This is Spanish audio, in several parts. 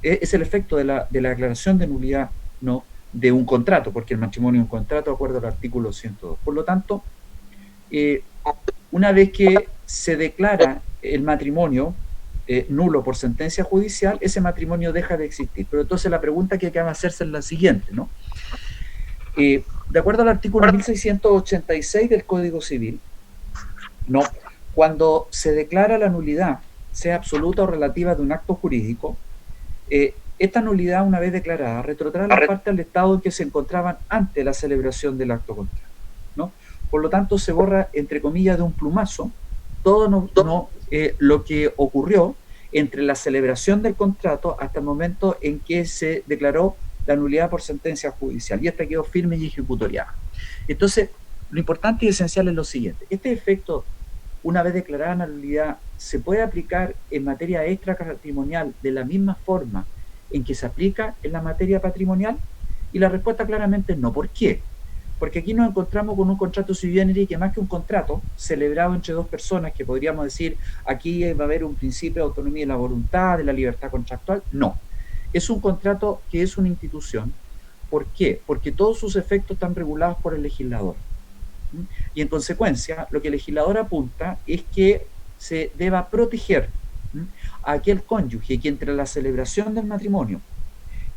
es el efecto de la declaración de nulidad, ¿no?, de un contrato, porque el matrimonio es un contrato de acuerdo al artículo 102. Por lo tanto, una vez que se declara el matrimonio nulo por sentencia judicial, ese matrimonio deja de existir. Pero entonces la pregunta que hay que hacerse es la siguiente, ¿no? De acuerdo al artículo 1686 del Código Civil, ¿no?, cuando se declara la nulidad, sea absoluta o relativa, de un acto jurídico, esta nulidad, una vez declarada, retrotrae a las partes al estado en que se encontraban antes de la celebración del acto contrario, ¿no? Por lo tanto, se borra, entre comillas, de un plumazo todo lo que ocurrió entre la celebración del contrato hasta el momento en que se declaró la nulidad por sentencia judicial, y esta quedó firme y ejecutoriada. Entonces, lo importante y esencial es lo siguiente: este efecto, una vez declarada la nulidad, se puede aplicar en materia extrapatrimonial de la misma forma en que se aplica en la materia patrimonial, y la respuesta claramente es no. ¿Por qué? Porque aquí nos encontramos con un contrato sui generis que, más que un contrato celebrado entre dos personas, que podríamos decir aquí va a haber un principio de autonomía de la voluntad, de la libertad contractual, no. Es un contrato que es una institución. ¿Por qué? Porque todos sus efectos están regulados por el legislador. Y en consecuencia, lo que el legislador apunta es que se deba proteger a aquel cónyuge que, entre la celebración del matrimonio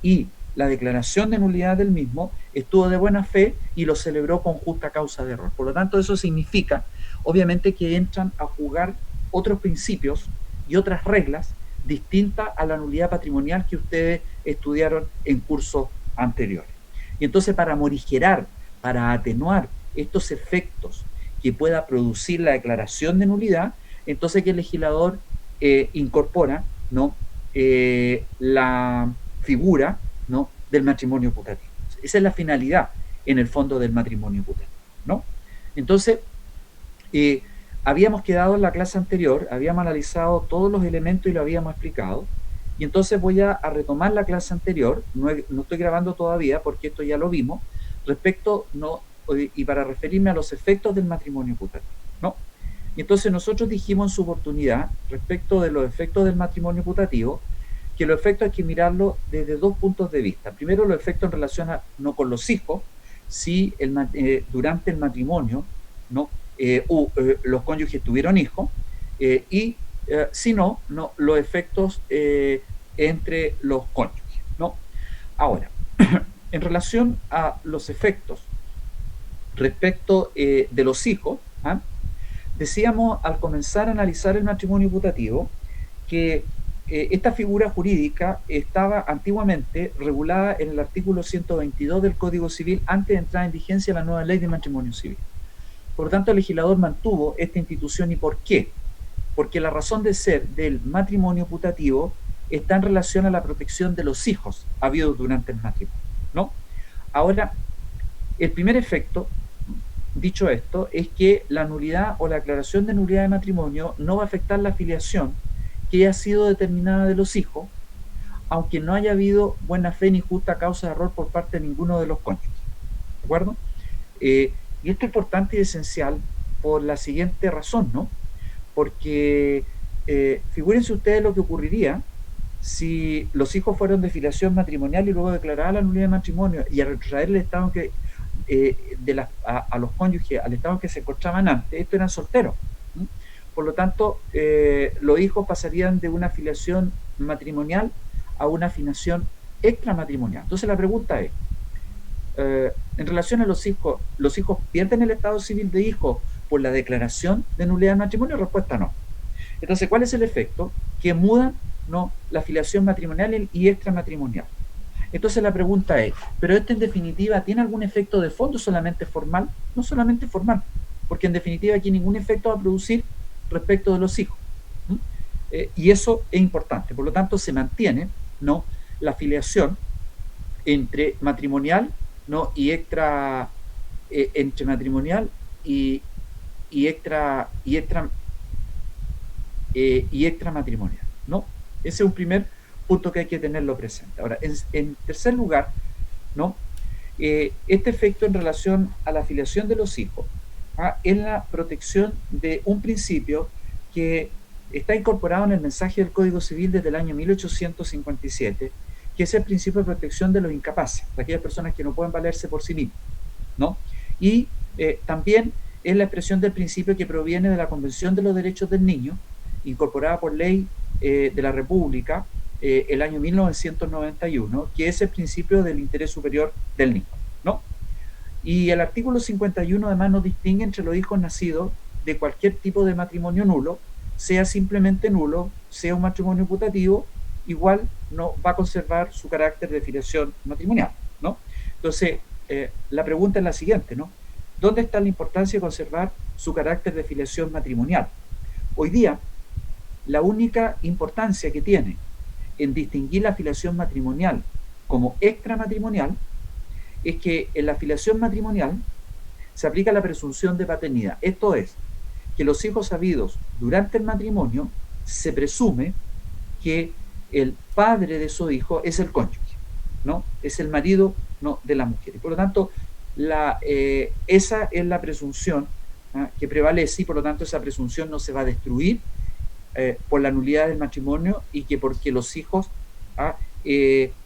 y la declaración de nulidad del mismo, estuvo de buena fe y lo celebró con justa causa de error. Por lo tanto, eso significa, obviamente, que entran a jugar otros principios y otras reglas distintas a la nulidad patrimonial que ustedes estudiaron en cursos anteriores. Y entonces, para morigerar, para atenuar estos efectos que pueda producir la declaración de nulidad, entonces que el legislador incorpora, ¿no?, la figura, ¿no?, del matrimonio putativo. Esa es la finalidad, en el fondo, del matrimonio putativo, ¿no? Entonces, habíamos quedado en la clase anterior, habíamos analizado todos los elementos y lo habíamos explicado, y entonces voy a retomar la clase anterior. No estoy grabando todavía porque esto ya lo vimos, respecto, ¿no?, y para referirme a los efectos del matrimonio putativo, ¿no? Y entonces nosotros dijimos en su oportunidad, respecto de los efectos del matrimonio putativo, que los efectos hay que mirarlos desde dos puntos de vista. Primero, los efectos en relación no con los hijos, si durante el matrimonio, ¿no?, los cónyuges tuvieron hijos, y si no, los efectos entre los cónyuges, ¿no? Ahora, en relación a los efectos respecto de los hijos, decíamos al comenzar a analizar el matrimonio putativo que esta figura jurídica estaba antiguamente regulada en el artículo 122 del Código Civil, antes de entrar en vigencia la nueva ley de matrimonio civil. Por lo tanto, el legislador mantuvo esta institución. ¿Y por qué? Porque la razón de ser del matrimonio putativo está en relación a la protección de los hijos habidos durante el matrimonio, ¿no? Ahora, el primer efecto, dicho esto, es que la nulidad o la declaración de nulidad de matrimonio no va a afectar la filiación que haya sido determinada de los hijos, aunque no haya habido buena fe ni justa causa de error por parte de ninguno de los cónyuges. ¿De acuerdo? Y esto es importante y esencial por la siguiente razón, ¿no? Porque figúrense ustedes lo que ocurriría si los hijos fueron de filiación matrimonial y luego declarada la nulidad de matrimonio, y al retrotraer el estado que a los cónyuges al estado en que se encontraban antes, estos eran solteros. Por lo tanto, los hijos pasarían de una filiación matrimonial a una filiación extramatrimonial. Entonces la pregunta es, en relación a los hijos pierden el estado civil de hijo por la declaración de nulidad de matrimonio. Respuesta: no. Entonces, ¿cuál es el efecto? Que mudan, ¿no?, la filiación matrimonial y extramatrimonial. Entonces la pregunta es, ¿pero esto en definitiva tiene algún efecto de fondo solamente formal? No solamente formal, porque en definitiva aquí ningún efecto va a producir respecto de los hijos. Y eso es importante. Por lo tanto, se mantiene, ¿no?, la filiación entre matrimonial, ¿no?, y entre matrimonial y extramatrimonial, ¿no? Ese es un primer punto que hay que tenerlo presente. Ahora, en tercer lugar, ¿no?, este efecto en relación a la filiación de los hijos es la protección de un principio que está incorporado en el mensaje del Código Civil desde el año 1857, que es el principio de protección de los incapaces, de aquellas personas que no pueden valerse por sí mismos, ¿no? Y también es la expresión del principio que proviene de la Convención de los Derechos del Niño, incorporada por ley de la República el año 1991, que es el principio del interés superior del niño, ¿no? Y el artículo 51 además nos distingue entre los hijos nacidos de cualquier tipo de matrimonio nulo, sea simplemente nulo, sea un matrimonio putativo, igual no va a conservar su carácter de filiación matrimonial, ¿no? Entonces, la pregunta es la siguiente, ¿no? ¿Dónde está la importancia de conservar su carácter de filiación matrimonial? Hoy día, la única importancia que tiene en distinguir la filiación matrimonial como extramatrimonial es que en la filiación matrimonial se aplica la presunción de paternidad. Esto es, que los hijos habidos durante el matrimonio se presume que el padre de su hijo es el cónyuge, ¿no? Es el marido, no, de la mujer. Y por lo tanto, esa es la presunción que prevalece, y por lo tanto esa presunción no se va a destruir por la nulidad del matrimonio, y que porque los hijos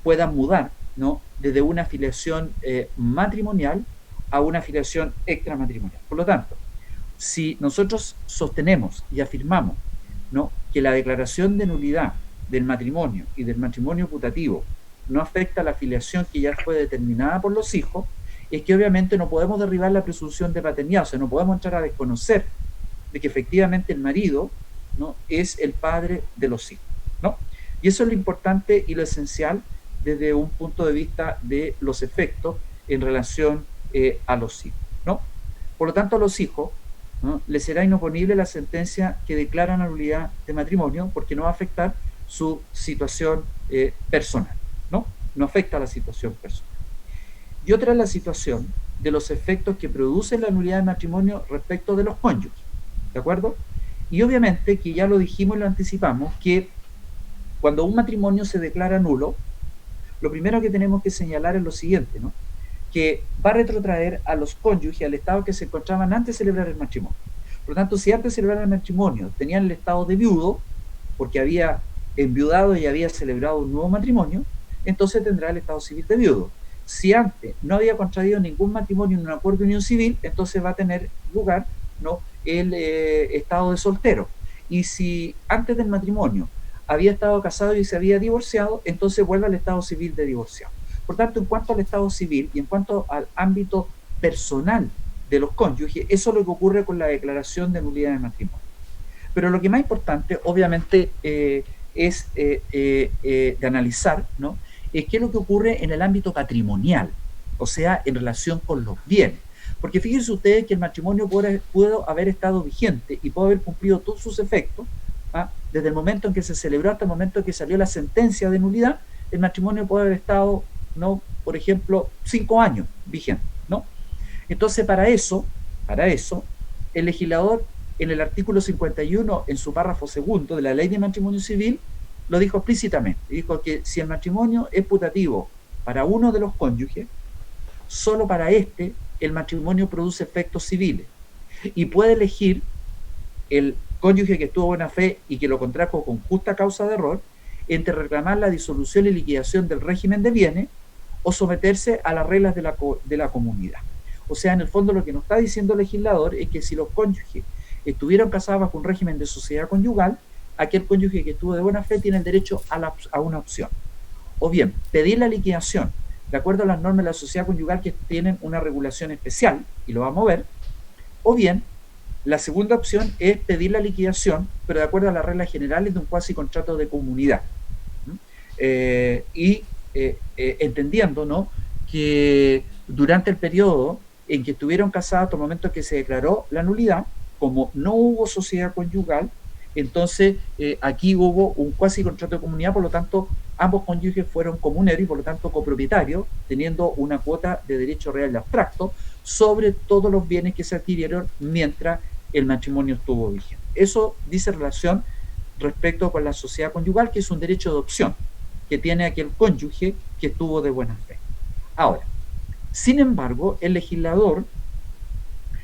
puedan mudar, ¿no?, desde una filiación matrimonial a una filiación extramatrimonial. Por lo tanto, si nosotros sostenemos y afirmamos, ¿no?, que la declaración de nulidad del matrimonio y del matrimonio putativo no afecta a la filiación que ya fue determinada por los hijos, es que obviamente no podemos derribar la presunción de paternidad, o sea, no podemos entrar a desconocer de que efectivamente el marido, ¿no?, es el padre de los hijos, ¿no? Y eso es lo importante y lo esencial desde un punto de vista de los efectos en relación a los hijos, ¿no? Por lo tanto, a los hijos, ¿no?, les será inoponible la sentencia que declara nulidad de matrimonio, porque no va a afectar su situación personal, ¿no? No afecta a la situación personal. Y otra es la situación de los efectos que produce la nulidad de matrimonio respecto de los cónyuges, ¿de acuerdo? Y obviamente, que ya lo dijimos y lo anticipamos, que cuando un matrimonio se declara nulo, lo primero que tenemos que señalar es lo siguiente, ¿no?, que va a retrotraer a los cónyuges al estado que se encontraban antes de celebrar el matrimonio. Por lo tanto, si antes de celebrar el matrimonio tenían el estado de viudo, porque había enviudado y había celebrado un nuevo matrimonio, entonces tendrá el estado civil de viudo. Si antes no había contraído ningún matrimonio en un acuerdo de unión civil, entonces va a tener lugar, ¿no?, el estado de soltero. Y si antes del matrimonio había estado casado y se había divorciado, entonces vuelve al estado civil de divorciado. Por tanto, en cuanto al estado civil y en cuanto al ámbito personal de los cónyuges, eso es lo que ocurre con la declaración de nulidad de matrimonio. Pero lo que más importante, obviamente, es de analizar, ¿no?, es qué es lo que ocurre en el ámbito patrimonial, o sea, en relación con los bienes. Porque fíjense ustedes que el matrimonio pudo haber estado vigente y pudo haber cumplido todos sus efectos, desde el momento en que se celebró hasta el momento en que salió la sentencia de nulidad. El matrimonio puede haber estado, ¿no?, por ejemplo, 5 años vigente, ¿no? Entonces, para eso, el legislador, en el artículo 51, en su párrafo segundo de la Ley de Matrimonio Civil, lo dijo explícitamente. Dijo que si el matrimonio es putativo para uno de los cónyuges, solo para este el matrimonio produce efectos civiles, y puede elegir el cónyuge que estuvo de buena fe y que lo contrajo con justa causa de error entre reclamar la disolución y liquidación del régimen de bienes o someterse a las reglas de la comunidad. O sea, en el fondo lo que nos está diciendo el legislador es que si los cónyuges estuvieron casados bajo un régimen de sociedad conyugal, aquel cónyuge que estuvo de buena fe tiene el derecho a una opción. O bien, pedir la liquidación de acuerdo a las normas de la sociedad conyugal, que tienen una regulación especial, y lo vamos a ver. O bien, la segunda opción es pedir la liquidación, pero de acuerdo a las reglas generales de un cuasi contrato de comunidad. Entendiendo, ¿no?, que durante el periodo en que estuvieron casados, hasta el momento en que se declaró la nulidad, como no hubo sociedad conyugal, entonces aquí hubo un cuasi contrato de comunidad. Por lo tanto, ambos cónyuges fueron comuneros y por lo tanto copropietarios, teniendo una cuota de derecho real y abstracto sobre todos los bienes que se adquirieron mientras el matrimonio estuvo vigente. Eso dice relación respecto con la sociedad conyugal, que es un derecho de opción que tiene aquel cónyuge que estuvo de buena fe. Ahora, sin embargo, el legislador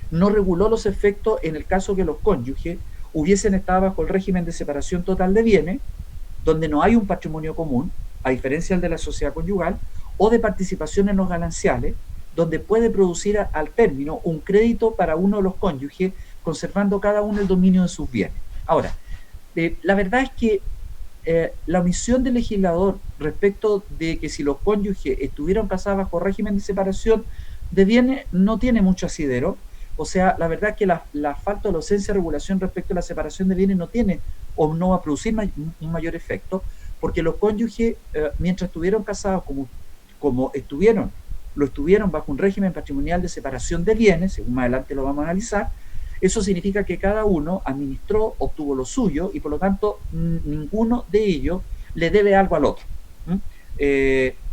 no reguló los efectos en el caso que los cónyuges hubiesen estado bajo el régimen de separación total de bienes, donde no hay un patrimonio común, a diferencia del de la sociedad conyugal, o de participación en los gananciales, donde puede producir al término un crédito para uno de los cónyuges, conservando cada uno el dominio de sus bienes. Ahora, la verdad es que la omisión del legislador respecto de que si los cónyuges estuvieron casados bajo régimen de separación de bienes no tiene mucho asidero. O sea, la verdad es que la falta de ausencia de regulación respecto a la separación de bienes no tiene o no va a producir un mayor efecto, porque los cónyuges, mientras estuvieron casados como lo estuvieron bajo un régimen patrimonial de separación de bienes, según más adelante lo vamos a analizar, eso significa que cada uno administró, obtuvo lo suyo y por lo tanto ninguno de ellos le debe algo al otro.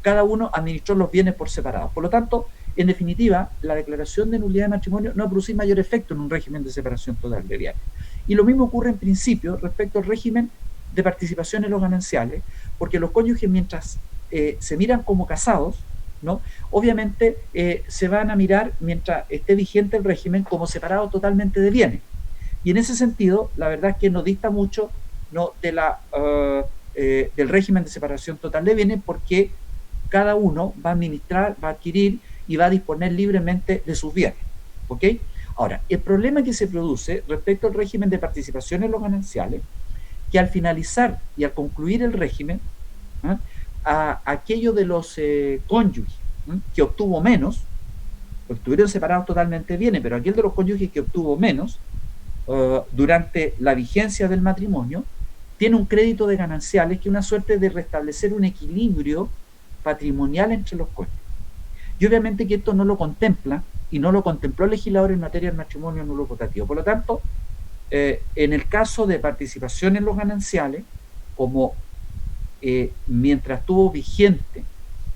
Cada uno administró los bienes por separado. Por lo tanto, en definitiva, la declaración de nulidad de matrimonio no va a producir mayor efecto en un régimen de separación total de bienes. Y lo mismo ocurre en principio respecto al régimen de participación en los gananciales, porque los cónyuges mientras se miran como casados, ¿no? Obviamente se van a mirar, mientras esté vigente el régimen, como separados totalmente de bienes. Y en ese sentido, la verdad es que no dista mucho, ¿no?, del régimen de separación total de bienes, porque cada uno va a administrar, va a adquirir y va a disponer libremente de sus bienes. ¿Ok? Ahora, el problema que se produce respecto al régimen de participación en los gananciales, que al finalizar y al concluir el régimen, a aquellos de los cónyuges que obtuvo menos, porque estuvieron separados totalmente bienes, pero aquel de los cónyuges que obtuvo menos durante la vigencia del matrimonio, tiene un crédito de gananciales que es una suerte de restablecer un equilibrio patrimonial entre los cónyuges. Y obviamente que esto no lo contempla y no lo contempló el legislador en materia del matrimonio nulo putativo. Por lo tanto, en el caso de participación en los gananciales, como mientras estuvo vigente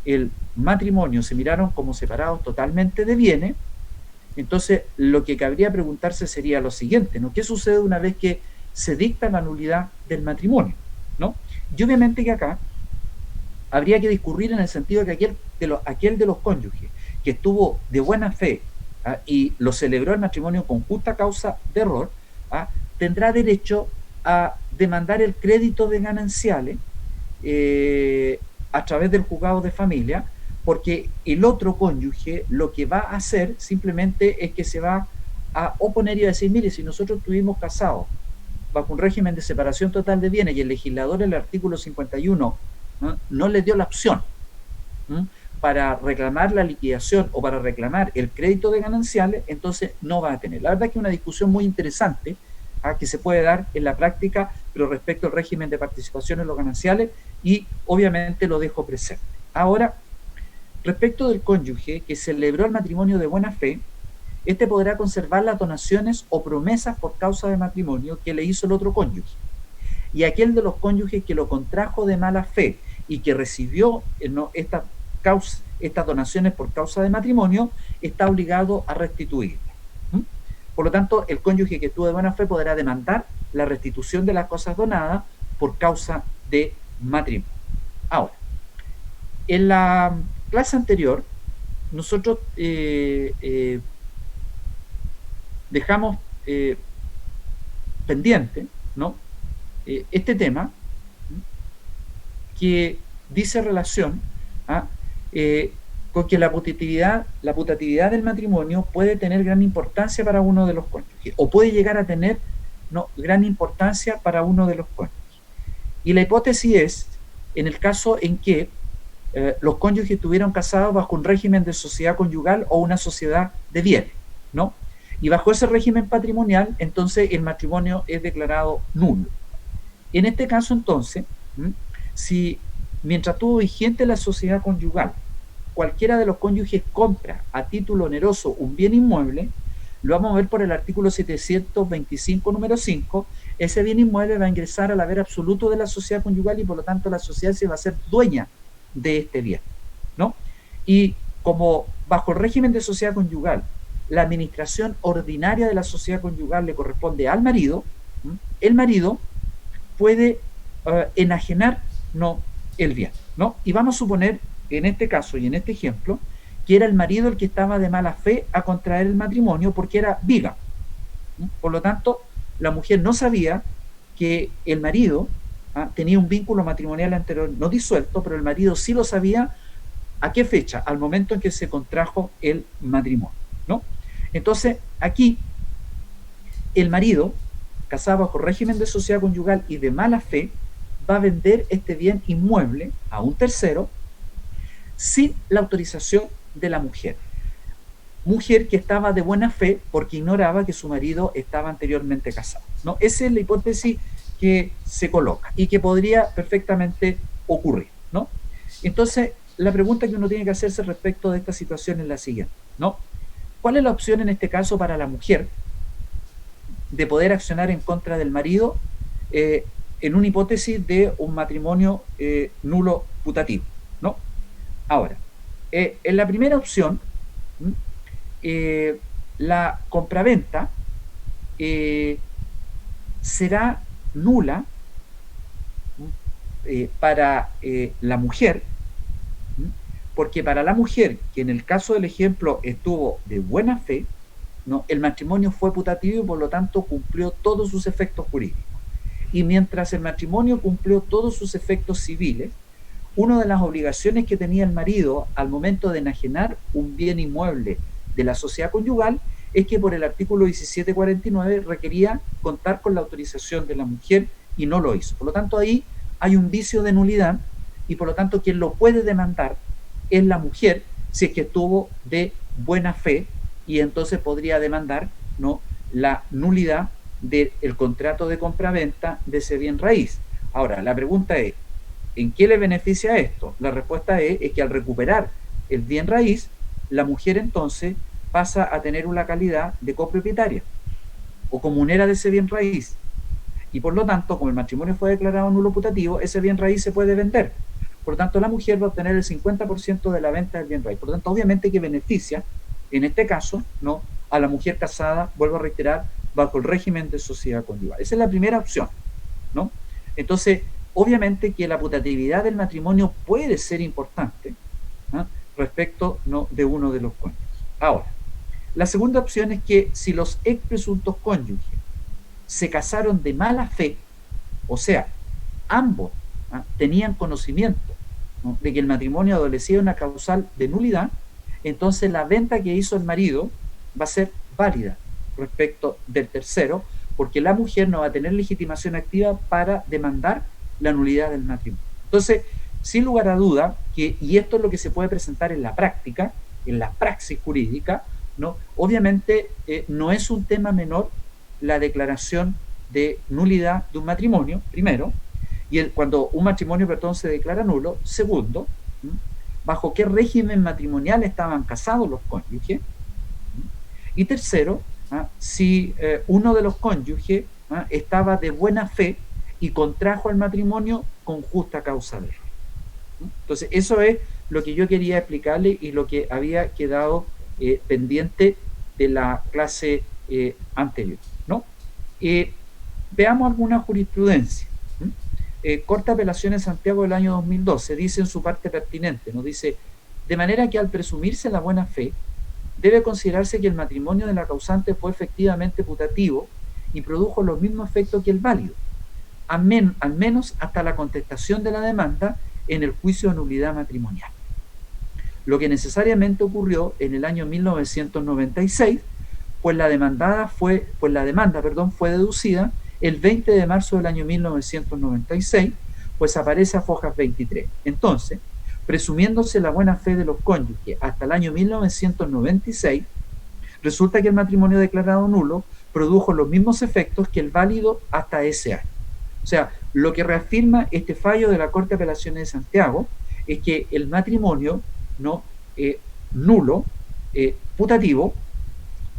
el matrimonio se miraron como separados totalmente de bienes, entonces lo que cabría preguntarse sería lo siguiente, ¿no? ¿Qué sucede una vez que se dicta la nulidad del matrimonio, ¿no? Y obviamente que acá habría que discurrir en el sentido de que aquel de los cónyuges que estuvo de buena fe y lo celebró el matrimonio con justa causa de error, tendrá derecho a demandar el crédito de gananciales a través del juzgado de familia, porque el otro cónyuge lo que va a hacer simplemente es que se va a oponer y a decir, mire, si nosotros estuvimos casados bajo un régimen de separación total de bienes y el legislador en el artículo 51 no le dio la opción para reclamar la liquidación o para reclamar el crédito de gananciales, entonces no va a tener. La verdad es que es una discusión muy interesante que se puede dar en la práctica, pero respecto al régimen de participación en los gananciales, y obviamente lo dejo presente. Ahora, respecto del cónyuge que celebró el matrimonio de buena fe, este podrá conservar las donaciones o promesas por causa de matrimonio que le hizo el otro cónyuge. Y aquel de los cónyuges que lo contrajo de mala fe y que recibió estas donaciones por causa de matrimonio, está obligado a restituirlas. Por lo tanto, el cónyuge que estuvo de buena fe podrá demandar la restitución de las cosas donadas por causa de matrimonio. Ahora, en la clase anterior, nosotros dejamos pendiente, ¿no?, este tema que dice relación con que la putatividad del matrimonio puede tener gran importancia para uno de los cónyuges, o puede llegar a tener gran importancia para uno de los cónyuges. Y la hipótesis es, en el caso en que los cónyuges estuvieron casados bajo un régimen de sociedad conyugal o una sociedad de bienes, ¿no? Y bajo ese régimen patrimonial, entonces el matrimonio es declarado nulo. En este caso, entonces, si mientras estuvo vigente la sociedad conyugal, cualquiera de los cónyuges compra a título oneroso un bien inmueble, lo vamos a ver por el artículo 725, número 5, ese bien inmueble va a ingresar al haber absoluto de la sociedad conyugal y por lo tanto la sociedad se va a hacer dueña de este bien, ¿no? Y como bajo el régimen de sociedad conyugal, la administración ordinaria de la sociedad conyugal le corresponde al marido, el marido puede enajenar el bien, ¿no? Y vamos a suponer, en este caso y en este ejemplo, que era el marido el que estaba de mala fe a contraer el matrimonio porque era viga. Por lo tanto, la mujer no sabía que el marido tenía un vínculo matrimonial anterior no disuelto, pero el marido sí lo sabía. ¿A qué fecha? Al momento en que se contrajo el matrimonio, ¿no? Entonces, aquí el marido, casado bajo régimen de sociedad conyugal y de mala fe, va a vender este bien inmueble a un tercero sin la autorización de la mujer. Mujer que estaba de buena fe porque ignoraba que su marido estaba anteriormente casado, ¿no? Esa es la hipótesis que se coloca y que podría perfectamente ocurrir, ¿no? Entonces, la pregunta que uno tiene que hacerse respecto de esta situación es la siguiente, ¿no? ¿Cuál es la opción en este caso para la mujer de poder accionar en contra del marido en una hipótesis de un matrimonio nulo putativo, ¿no? Ahora, en la primera opción, la compraventa será nula para la mujer, porque para la mujer, que en el caso del ejemplo estuvo de buena fe, ¿no? El matrimonio fue putativo y por lo tanto cumplió todos sus efectos jurídicos. Y mientras el matrimonio cumplió todos sus efectos civiles, una de las obligaciones que tenía el marido al momento de enajenar un bien inmueble de la sociedad conyugal es que por el artículo 1749 requería contar con la autorización de la mujer y no lo hizo. Por lo tanto, ahí hay un vicio de nulidad y por lo tanto quien lo puede demandar es la mujer si es que estuvo de buena fe y entonces podría demandar, ¿no?, la nulidad del contrato de compraventa de ese bien raíz. Ahora, la pregunta es, ¿en qué le beneficia esto? La respuesta es que al recuperar el bien raíz, la mujer entonces pasa a tener una calidad de copropietaria o comunera de ese bien raíz. Y por lo tanto, como el matrimonio fue declarado nulo putativo, ese bien raíz se puede vender. Por lo tanto, la mujer va a obtener el 50% de la venta del bien raíz. Por lo tanto, obviamente que beneficia, en este caso, ¿no?, a la mujer casada, vuelvo a reiterar, bajo el régimen de sociedad conyugal. Esa es la primera opción, ¿no? Entonces, obviamente que la putatividad del matrimonio puede ser importante, ¿no?, respecto, ¿no?, de uno de los cónyuges. Ahora, la segunda opción es que si los ex presuntos cónyuges se casaron de mala fe, o sea, ambos tenían conocimiento, ¿no?, de que el matrimonio adolecía de una causal de nulidad, entonces la venta que hizo el marido va a ser válida respecto del tercero, porque la mujer no va a tener legitimación activa para demandar la nulidad del matrimonio. Entonces, sin lugar a duda, y esto es lo que se puede presentar en la práctica, en la praxis jurídica, ¿no?, obviamente no es un tema menor la declaración de nulidad de un matrimonio, primero, y cuando un matrimonio, perdón, se declara nulo, segundo, bajo qué régimen matrimonial estaban casados los cónyuges, y tercero, si uno de los cónyuges estaba de buena fe y contrajo el matrimonio con justa causa de error. Entonces, eso es lo que yo quería explicarle y lo que había quedado pendiente de la clase anterior, ¿no? Veamos alguna jurisprudencia. Corte de Apelaciones de Santiago del año 2012 dice en su parte pertinente, nos dice, de manera que al presumirse la buena fe, debe considerarse que el matrimonio de la causante fue efectivamente putativo y produjo los mismos efectos que el válido, al menos hasta la contestación de la demanda en el juicio de nulidad matrimonial. Lo que necesariamente ocurrió en el año 1996, pues la demanda fue deducida el 20 de marzo del año 1996, pues aparece a fojas 23. Entonces, presumiéndose la buena fe de los cónyuges hasta el año 1996, resulta que el matrimonio declarado nulo produjo los mismos efectos que el válido hasta ese año. O sea, lo que reafirma este fallo de la Corte de Apelaciones de Santiago es que el matrimonio nulo, putativo,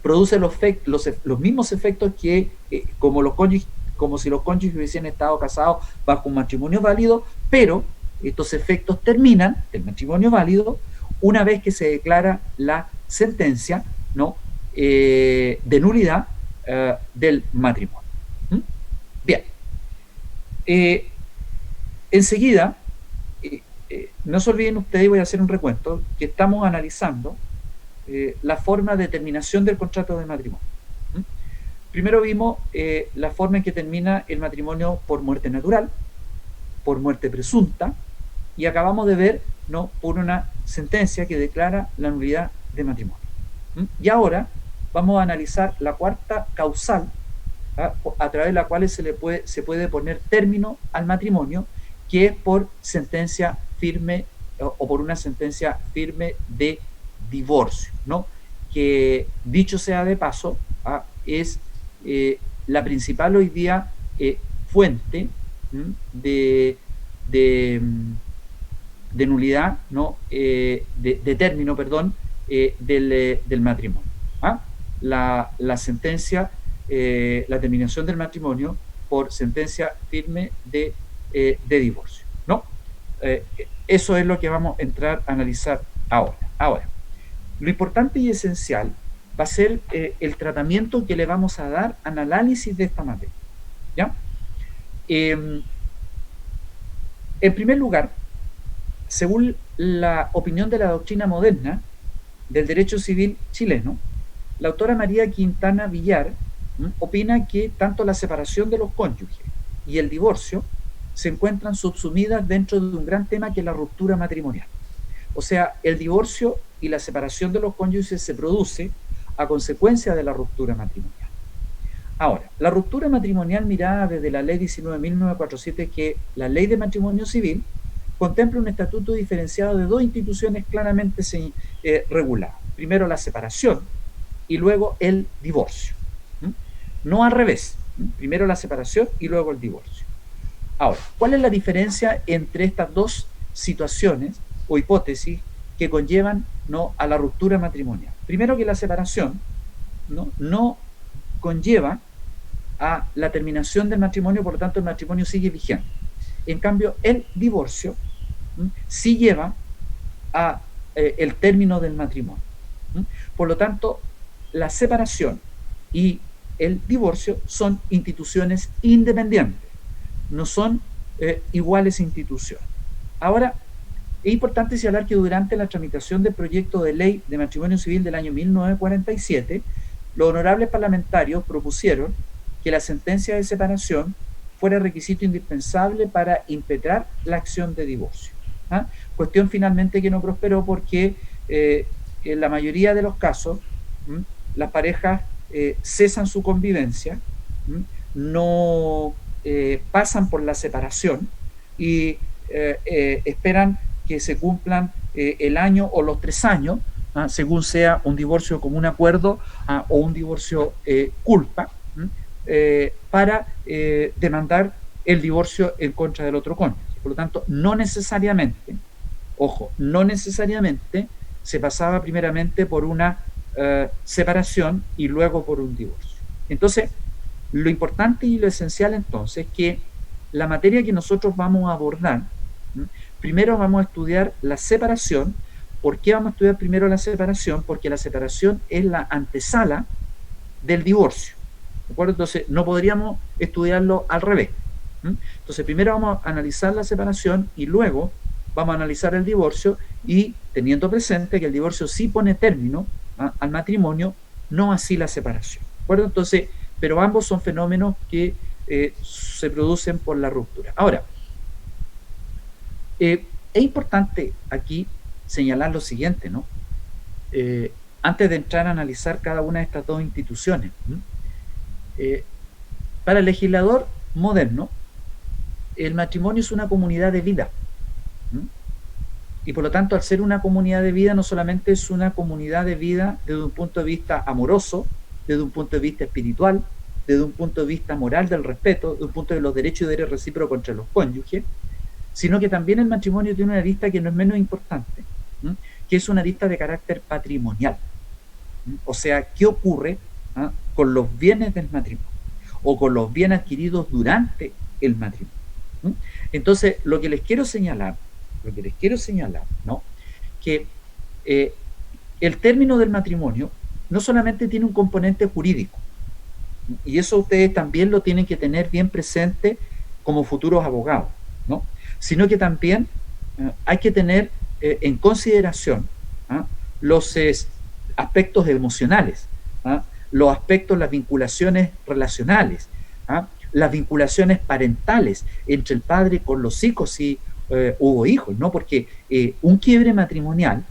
produce los mismos efectos que como si los cónyuges hubiesen estado casados bajo un matrimonio válido, pero estos efectos terminan del matrimonio válido una vez que se declara la sentencia, ¿no?, de nulidad del matrimonio. Bien. Enseguida, no se olviden ustedes, voy a hacer un recuento, que estamos analizando la forma de terminación del contrato de matrimonio. Primero vimos la forma en que termina el matrimonio por muerte natural, por muerte presunta, y acabamos de ver, ¿no?, por una sentencia que declara la nulidad de matrimonio. Y ahora vamos a analizar la cuarta causal, a través de la cual se puede poner término al matrimonio, que es por sentencia firme o por una sentencia firme de divorcio, ¿no? Que, dicho sea de paso, es la principal hoy día fuente de, de, de nulidad, ¿no? De término, perdón, del matrimonio. La sentencia, la terminación del matrimonio por sentencia firme de divorcio, ¿no? Eso es lo que vamos a entrar a analizar ahora. Ahora, lo importante y esencial va a ser el tratamiento que le vamos a dar al análisis de esta materia, ¿ya? En primer lugar, según la opinión de la doctrina moderna del derecho civil chileno, la autora María Quintana Villar opina que tanto la separación de los cónyuges y el divorcio se encuentran subsumidas dentro de un gran tema que es la ruptura matrimonial. O sea, el divorcio y la separación de los cónyuges se produce a consecuencia de la ruptura matrimonial. Ahora, la ruptura matrimonial mirada desde la ley 19.947, que es la ley de matrimonio civil, contempla un estatuto diferenciado de dos instituciones claramente reguladas. Primero la separación y luego el divorcio. No al revés. Primero la separación y luego el divorcio. Ahora, ¿cuál es la diferencia entre estas dos situaciones o hipótesis que conllevan, ¿no?, a la ruptura matrimonial? Primero, que la separación no conlleva a la terminación del matrimonio, por lo tanto el matrimonio sigue vigente. En cambio, el divorcio sí lleva a el término del matrimonio. Por lo tanto, la separación y el divorcio son instituciones independientes, no son iguales instituciones. Ahora, es importante señalar que durante la tramitación del proyecto de ley de matrimonio civil del año 1947, los honorables parlamentarios propusieron que la sentencia de separación fuera requisito indispensable para impetrar la acción de divorcio. Cuestión finalmente que no prosperó porque en la mayoría de los casos las parejas cesan su convivencia, no pasan por la separación y esperan que se cumplan el año o los 3 años, según sea un divorcio común acuerdo o un divorcio culpa, para demandar el divorcio en contra del otro cónyuge. Por lo tanto, no necesariamente, ojo, no necesariamente se pasaba primeramente por una separación y luego por un divorcio. Entonces, lo importante y lo esencial entonces es que la materia que nosotros vamos a abordar, primero vamos a estudiar la separación. ¿Por qué vamos a estudiar primero la separación? Porque la separación es la antesala del divorcio, ¿de acuerdo? Entonces, no podríamos estudiarlo al revés. Entonces, primero vamos a analizar la separación y luego vamos a analizar el divorcio, y teniendo presente que el divorcio sí pone término al matrimonio, no así la separación, ¿de acuerdo? Entonces, pero ambos son fenómenos que se producen por la ruptura. Ahora, es importante aquí señalar lo siguiente, ¿no? Antes de entrar a analizar cada una de estas dos instituciones, para el legislador moderno, el matrimonio es una comunidad de vida. Y por lo tanto, al ser una comunidad de vida, no solamente es una comunidad de vida desde un punto de vista amoroso, desde un punto de vista espiritual, desde un punto de vista moral del respeto, desde un punto de los derechos y deberes recíprocos entre los cónyuges, sino que también el matrimonio tiene una arista que no es menos importante, que es una arista de carácter patrimonial. O sea, ¿qué ocurre con los bienes del matrimonio o con los bienes adquiridos durante el matrimonio? Entonces, lo que les quiero señalar, ¿no?, que el término del matrimonio no solamente tiene un componente jurídico, y eso ustedes también lo tienen que tener bien presente como futuros abogados, ¿no?, sino que también hay que tener en consideración los aspectos emocionales los aspectos, las vinculaciones relacionales, ¿ah? Las vinculaciones parentales entre el padre con los hijos si hubo hijos, ¿no? Porque un quiebre matrimonial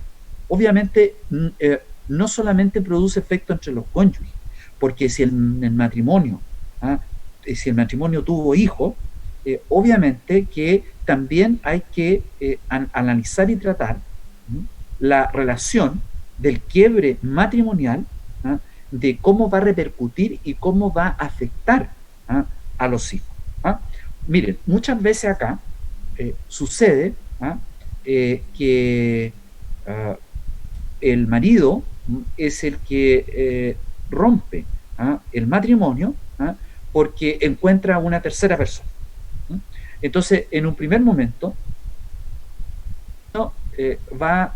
obviamente no solamente produce efecto entre los cónyuges, porque si el matrimonio, ¿ah? Si el matrimonio tuvo hijos, obviamente que también hay que analizar y tratar la relación del quiebre matrimonial, ¿ah? De cómo va a repercutir y cómo va a afectar, ¿ah? A los hijos. ¿Ah? Miren, muchas veces acá sucede, ¿ah? Que el marido es el que rompe, ¿ah? El matrimonio, ¿ah? Porque encuentra una tercera persona. Entonces, en un primer momento, ¿no? Va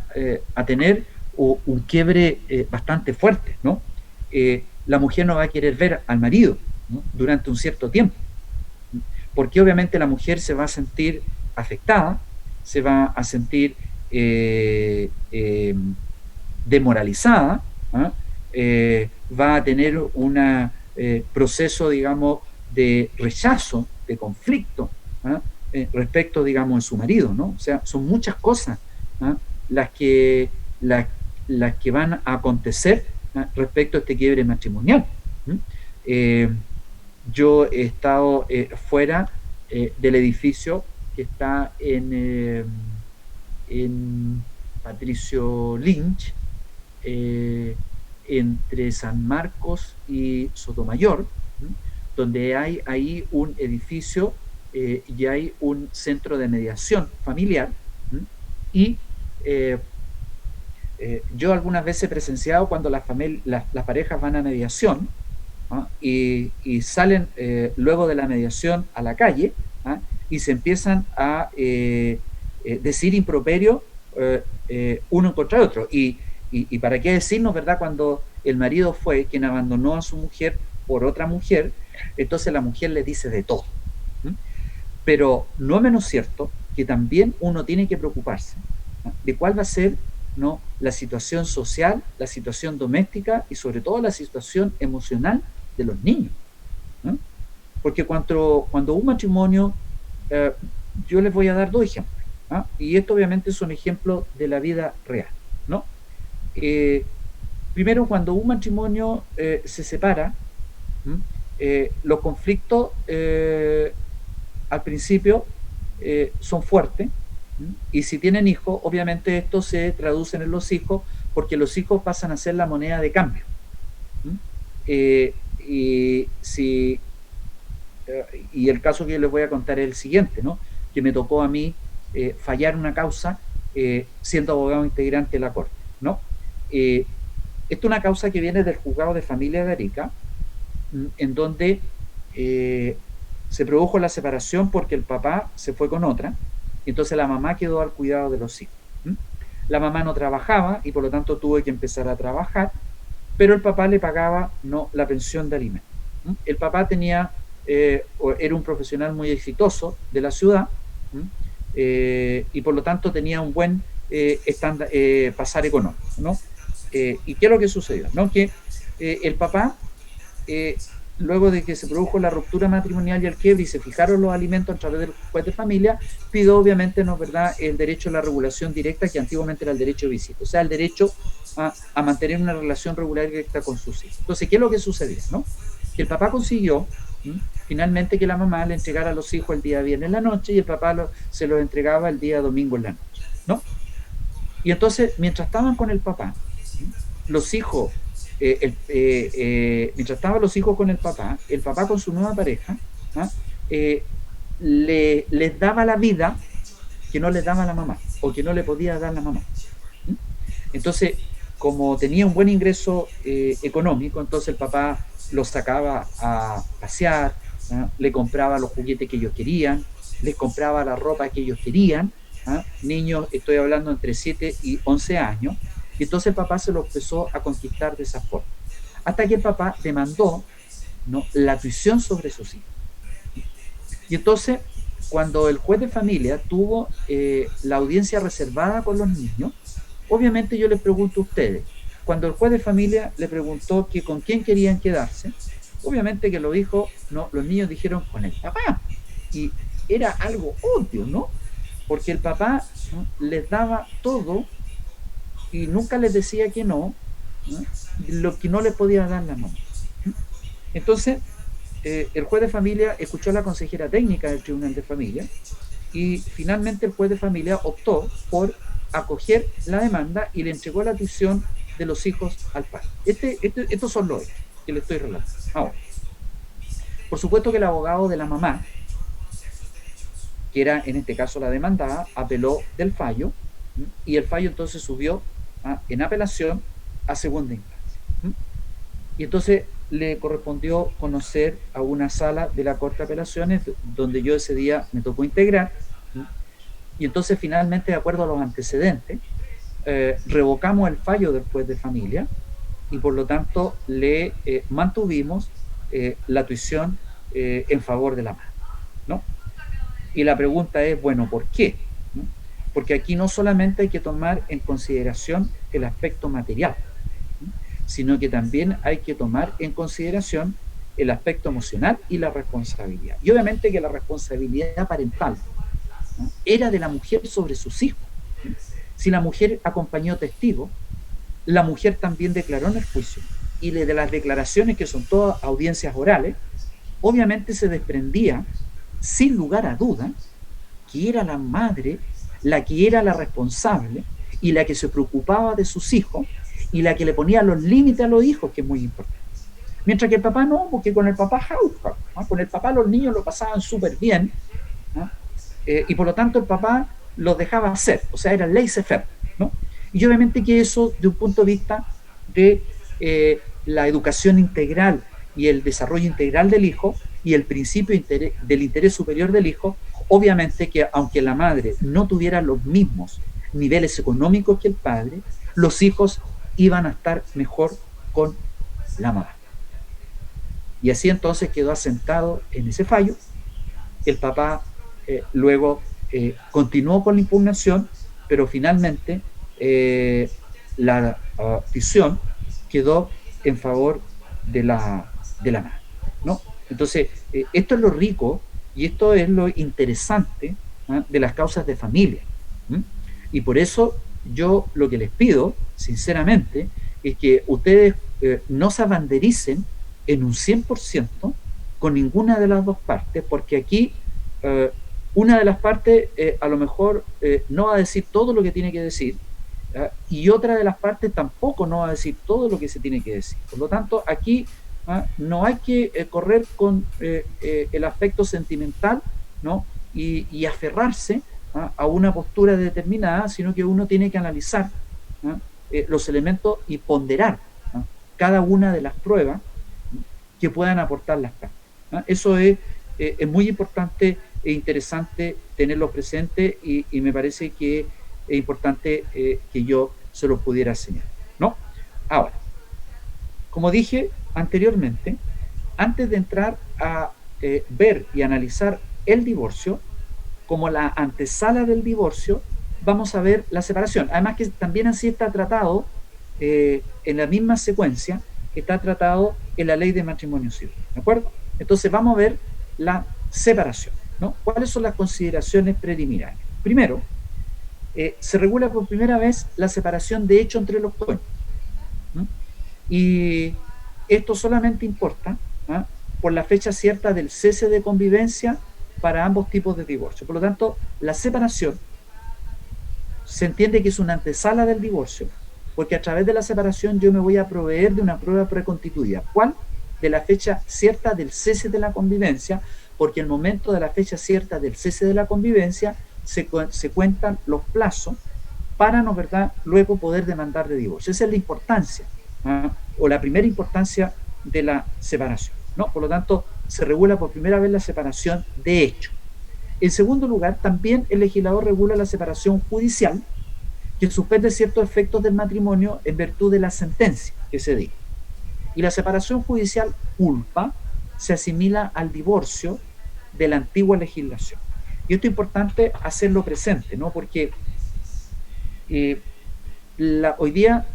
a tener un quiebre bastante fuerte, ¿no? La mujer no va a querer ver al marido, ¿no? Durante un cierto tiempo, porque obviamente la mujer se va a sentir afectada, se va a sentir demoralizada, ¿ah? Va a tener un proceso, digamos, de rechazo, de conflicto, ¿ah? Respecto, digamos, de su marido, ¿no? O sea, son muchas cosas, ¿ah? las que van a acontecer, ¿ah? Respecto a este quiebre matrimonial. Yo he estado fuera del edificio que está en Patricio Lynch, entre San Marcos y Sotomayor, donde hay ahí un edificio y hay un centro de mediación familiar, y yo algunas veces he presenciado cuando las parejas van a mediación, ¿ah? Y salen luego de la mediación a la calle, ¿ah? Y se empiezan a decir improperio uno contra otro. Y para qué decirnos, ¿verdad? Cuando el marido fue quien abandonó a su mujer por otra mujer, entonces la mujer le dice de todo. Pero no menos cierto que también uno tiene que preocuparse, ¿no? De cuál va a ser, ¿no? La situación social, la situación doméstica y sobre todo la situación emocional de los niños, ¿no? Porque cuando un matrimonio, yo les voy a dar dos ejemplos, ¿no? Y esto obviamente son ejemplos de la vida real, ¿no? Primero, cuando un matrimonio se separa, los conflictos al principio son fuertes, y si tienen hijos, obviamente esto se traduce en los hijos, porque los hijos pasan a ser la moneda de cambio. Y el caso que les voy a contar es el siguiente, ¿no? Que me tocó a mí fallar una causa siendo abogado integrante de la Corte, ¿no? Esta es una causa que viene del juzgado de familia de Arica, en donde se produjo la separación porque el papá se fue con otra, y entonces la mamá quedó al cuidado de los hijos. La mamá no trabajaba y por lo tanto tuvo que empezar a trabajar, pero el papá le pagaba la pensión de alimentos. El papá era un profesional muy exitoso de la ciudad, y por lo tanto tenía un buen pasar económico, ¿no? ¿Y qué es lo que sucedió? ¿No? Que el papá, luego de que se produjo la ruptura matrimonial y el quiebre y se fijaron los alimentos a través del juez de familia, pidió obviamente, ¿no, verdad?, el derecho a la regulación directa, que antiguamente era el derecho de visita, o sea, el derecho a mantener una relación regular y directa con sus hijos. Entonces, ¿qué es lo que sucedió? ¿No? Que el papá consiguió finalmente que la mamá le entregara a los hijos el día viernes en la noche y el papá se los entregaba el día domingo en la noche, ¿no? Y entonces, mientras estaban con el papá, los hijos, mientras estaban los hijos con el papá con su nueva pareja, les daba la vida que no les daba la mamá, o que no le podía dar la mamá. Entonces, como tenía un buen ingreso económico, entonces el papá los sacaba a pasear, le compraba los juguetes que ellos querían, les compraba la ropa que ellos querían, niños, estoy hablando entre 7 y 11 años, y entonces el papá se los empezó a conquistar de esa forma, hasta que el papá demandó, ¿no?, la tuición sobre sus hijos. Y entonces, cuando el juez de familia tuvo la audiencia reservada con los niños, obviamente yo les pregunto a ustedes, cuando el juez de familia le preguntó que con quién querían quedarse, obviamente que los hijos, no, los niños dijeron con el papá. Y era algo obvio, ¿no? Porque el papá, ¿no?, les daba todo y nunca les decía que no, ¿no?, lo que no les podía dar la mamá. Entonces, el juez de familia escuchó a la consejera técnica del Tribunal de Familia y finalmente el juez de familia optó por acoger la demanda y le entregó la tuición de los hijos al padre. Estos son los hechos que le estoy relatando. Ahora, por supuesto que el abogado de la mamá, que era en este caso la demandada, apeló del fallo, y el fallo entonces subió en apelación a segunda instancia. Y entonces le correspondió conocer a una sala de la Corte de Apelaciones, donde yo ese día me tocó integrar, y entonces finalmente, de acuerdo a los antecedentes, revocamos el fallo del juez de familia y por lo tanto le mantuvimos la tuición en favor de la madre, ¿no? Y la pregunta es, bueno, ¿por qué? ¿No? Porque aquí no solamente hay que tomar en consideración el aspecto material, ¿no?, sino que también hay que tomar en consideración el aspecto emocional y la responsabilidad. Y obviamente que la responsabilidad parental, ¿no?, era de la mujer sobre sus hijos. Si la mujer acompañó testigos, la mujer también declaró en el juicio, y de las declaraciones, que son todas audiencias orales, obviamente se desprendía, sin lugar a dudas, que era la madre la que era la responsable y la que se preocupaba de sus hijos y la que le ponía los límites a los hijos, que es muy importante. Mientras que el papá no, porque con el papá jauja, ¿no? Con el papá los niños lo pasaban súper bien, ¿no? Y por lo tanto el papá los dejaba hacer, o sea, era laissez-faire, ¿no? Y obviamente que eso, de un punto de vista de la educación integral y el desarrollo integral del hijo y el principio del interés superior del hijo, obviamente que aunque la madre no tuviera los mismos niveles económicos que el padre, los hijos iban a estar mejor con la mamá. Y así entonces quedó asentado en ese fallo. El papá luego continuó con la impugnación, pero finalmente la decisión quedó en favor de la madre, ¿no? Entonces, esto es lo rico y esto es lo interesante, ¿no?, de las causas de familia. Y por eso yo lo que les pido, sinceramente, es que ustedes no se abandericen en un 100% con ninguna de las dos partes, porque aquí una de las partes a lo mejor no va a decir todo lo que tiene que decir, y otra de las partes tampoco no va a decir todo lo que se tiene que decir. Por lo tanto, aquí no hay que correr con el aspecto sentimental, ¿no?, y aferrarse a una postura determinada, sino que uno tiene que analizar los elementos y ponderar cada una de las pruebas que puedan aportar las partes. Eso es muy importante e interesante tenerlo presente, y me parece que es importante que yo se los pudiera señalar, ¿no? Ahora, como dije anteriormente, antes de entrar a ver y analizar el divorcio, como la antesala del divorcio, vamos a ver la separación. Además que también así está tratado, en la misma secuencia, está tratado en la ley de matrimonio civil, ¿de acuerdo? Entonces vamos a ver la separación, ¿no? ¿Cuáles son las consideraciones preliminares? Primero, se regula por primera vez la separación de hecho entre los dueños, ¿no? Y esto solamente importa por la fecha cierta del cese de convivencia para ambos tipos de divorcio. Por lo tanto, la separación se entiende que es una antesala del divorcio, porque a través de la separación yo me voy a proveer de una prueba preconstituida. ¿Cuál? De la fecha cierta del cese de la convivencia, porque el momento de la fecha cierta del cese de la convivencia se cuentan los plazos para, ¿no, verdad?, luego poder demandar de divorcio. Esa es la importancia, o la primera importancia de la separación, ¿no? Por lo tanto, se regula por primera vez la separación de hecho. En segundo lugar, también el legislador regula la separación judicial, que suspende ciertos efectos del matrimonio en virtud de la sentencia que se diga. Y la separación judicial culpa se asimila al divorcio de la antigua legislación. Y esto es importante hacerlo presente, ¿no? Porque hoy día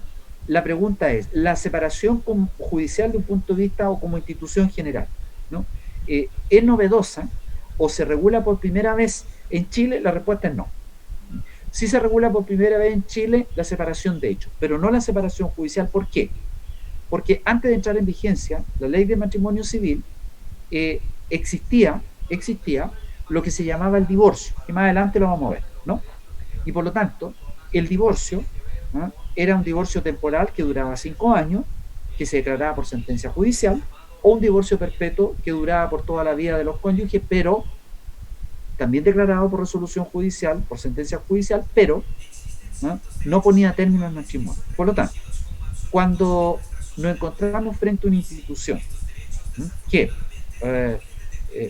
la pregunta es, ¿la separación judicial de un punto de vista o como institución general, ¿no? ¿Es novedosa o se regula por primera vez en Chile? La respuesta es no. Sí se regula por primera vez en Chile la separación de hechos, pero no la separación judicial. ¿Por qué? Porque antes de entrar en vigencia la ley de matrimonio civil, existía lo que se llamaba el divorcio, que más adelante lo vamos a ver, ¿no? Y por lo tanto, el divorcio, ¿no?, era un divorcio temporal que duraba 5 años, que se declaraba por sentencia judicial, o un divorcio perpetuo que duraba por toda la vida de los cónyuges, pero también declarado por resolución judicial, por sentencia judicial, pero no ponía término al matrimonio. Por lo tanto, cuando nos encontramos frente a una institución que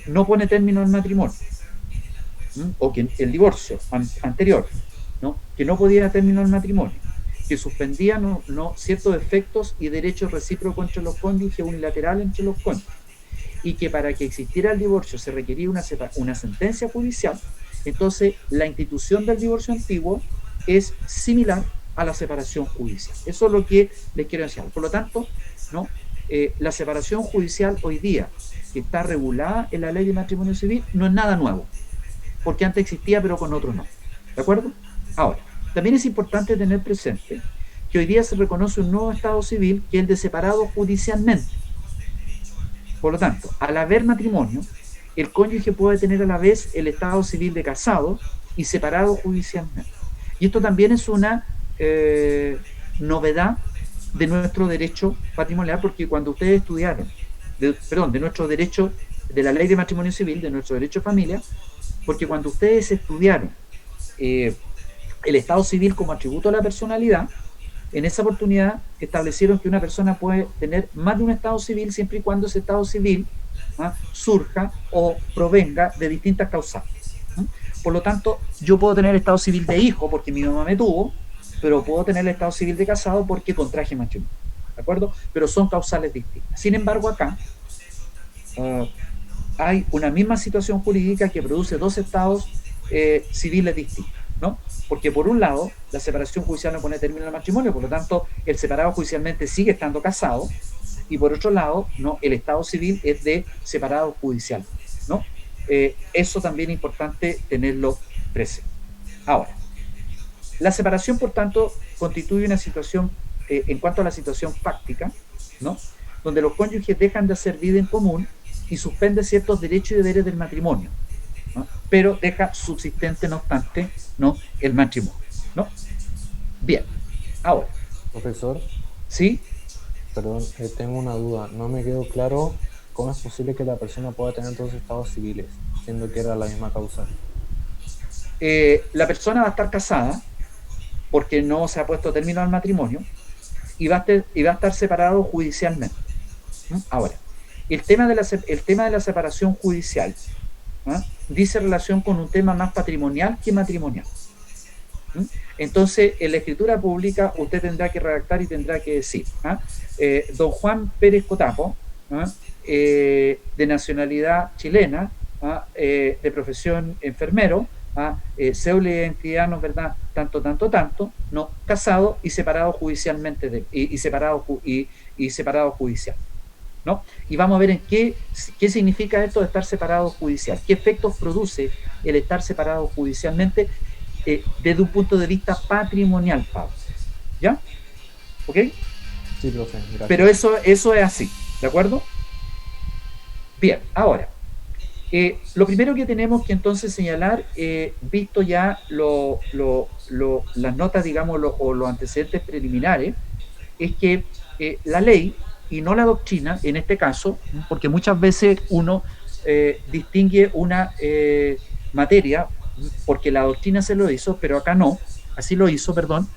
no pone término al matrimonio, o que el divorcio anterior, ¿no?, que no podía término al matrimonio, que suspendía ciertos efectos y derechos recíprocos entre los cónyuges, unilateral entre los cónyuges, y que para que existiera el divorcio se requería una sentencia judicial, entonces la institución del divorcio antiguo es similar a la separación judicial. Eso es lo que les quiero enseñar. Por lo tanto, ¿no?, la separación judicial hoy día, que está regulada en la ley de matrimonio civil, no es nada nuevo, porque antes existía pero con otros no. ¿De acuerdo? Ahora, también es importante tener presente que hoy día se reconoce un nuevo estado civil, que es el de separado judicialmente. Por lo tanto, al haber matrimonio, el cónyuge puede tener a la vez el estado civil de casado y separado judicialmente. Y esto también es una novedad de nuestro derecho patrimonial, porque cuando ustedes estudiaron, de nuestro derecho, de la ley de matrimonio civil, de nuestro derecho de familia, porque cuando ustedes estudiaron el estado civil como atributo a la personalidad, en esa oportunidad establecieron que una persona puede tener más de un estado civil siempre y cuando ese estado civil surja o provenga de distintas causales. Por lo tanto, yo puedo tener el estado civil de hijo porque mi mamá me tuvo, pero puedo tener el estado civil de casado porque contraje matrimonio. ¿De acuerdo? Pero son causales distintas. Sin embargo, acá hay una misma situación jurídica que produce dos estados civiles distintos, ¿no? Porque por un lado, la separación judicial no pone término al matrimonio, por lo tanto, el separado judicialmente sigue estando casado, y por otro lado, ¿no?, el estado civil es de separado judicial, ¿no? Eso también es importante tenerlo presente. Ahora, la separación, por tanto, constituye una situación, en cuanto a la situación fáctica, ¿no?, donde los cónyuges dejan de hacer vida en común y suspende ciertos derechos y deberes del matrimonio, ¿no?, pero deja subsistente, no obstante, ¿no?, el matrimonio, ¿no? Bien, ahora. Profesor, ¿Sí? perdón, tengo una duda. No me quedó claro cómo es posible que la persona pueda tener dos estados civiles, siendo que era la misma causa. La persona va a estar casada porque no se ha puesto término al matrimonio y va a estar separado judicialmente. Ahora, el tema de la separación judicial dice relación con un tema más patrimonial que matrimonial. Entonces, en la escritura pública usted tendrá que redactar y tendrá que decir, don Juan Pérez Cotapo, de nacionalidad chilena, de profesión enfermero, cédula de identidad, ¿no es verdad?, tanto, no, casado y separado judicialmente, y separado judicial, ¿no? Y vamos a ver qué significa esto de estar separado judicial, qué efectos produce el estar separado judicialmente desde un punto de vista patrimonial, Pablo. ¿Ya? ¿Ok? Sí, profe, gracias. Pero eso es así, ¿de acuerdo? Bien, ahora, lo primero que tenemos que entonces señalar, visto ya las notas, digamos, o los antecedentes preliminares, es que la ley y no la doctrina, en este caso, porque muchas veces uno distingue una materia porque la doctrina se lo hizo, pero acá no, así lo hizo, perdón,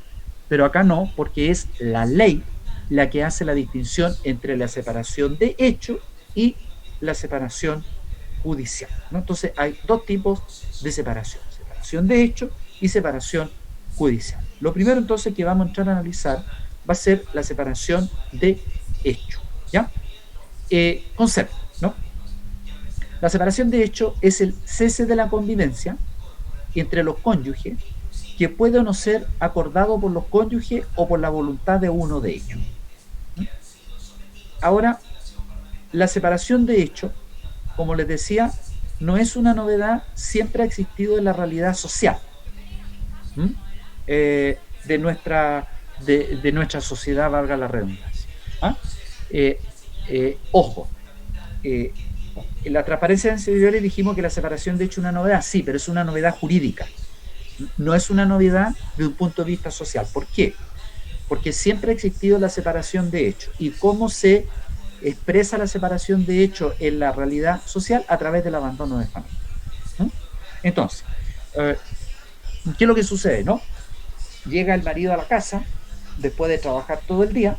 pero acá no, porque es la ley la que hace la distinción entre la separación de hecho y la separación judicial, ¿no? Entonces hay dos tipos de separación de hecho y separación judicial. Lo primero entonces que vamos a entrar a analizar va a ser la separación de hecho, ¿ya? Concepto, ¿no? La separación de hecho es el cese de la convivencia entre los cónyuges que puede o no ser acordado por los cónyuges o por la voluntad de uno de ellos. Ahora, la separación de hecho, como les decía, no es una novedad, siempre ha existido en la realidad social de nuestra sociedad, valga la redundancia. Ojo, en la transparencia anterior dijimos que la separación de hecho es una novedad, sí, pero es una novedad jurídica, no es una novedad de un punto de vista social. ¿Por qué? Porque siempre ha existido la separación de hechos. ¿Y cómo se expresa la separación de hechos en la realidad social? A través del abandono de familia. Entonces, ¿qué es lo que sucede, no? Llega el marido a la casa después de trabajar todo el día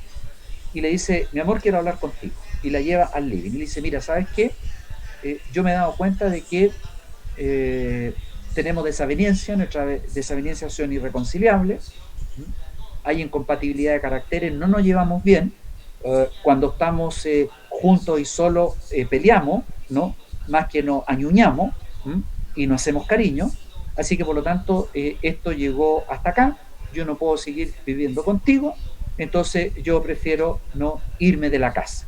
y le dice: mi amor, quiero hablar contigo. Y la lleva al living y le dice: mira, ¿sabes qué? Yo me he dado cuenta de que tenemos desaveniencia, nuestras desavenencias son irreconciliables, hay incompatibilidad de caracteres, no nos llevamos bien, cuando estamos juntos y solos peleamos, ¿no? Más que nos añuñamos y nos hacemos cariño, así que por lo tanto esto llegó hasta acá, yo no puedo seguir viviendo contigo, entonces yo prefiero no irme de la casa.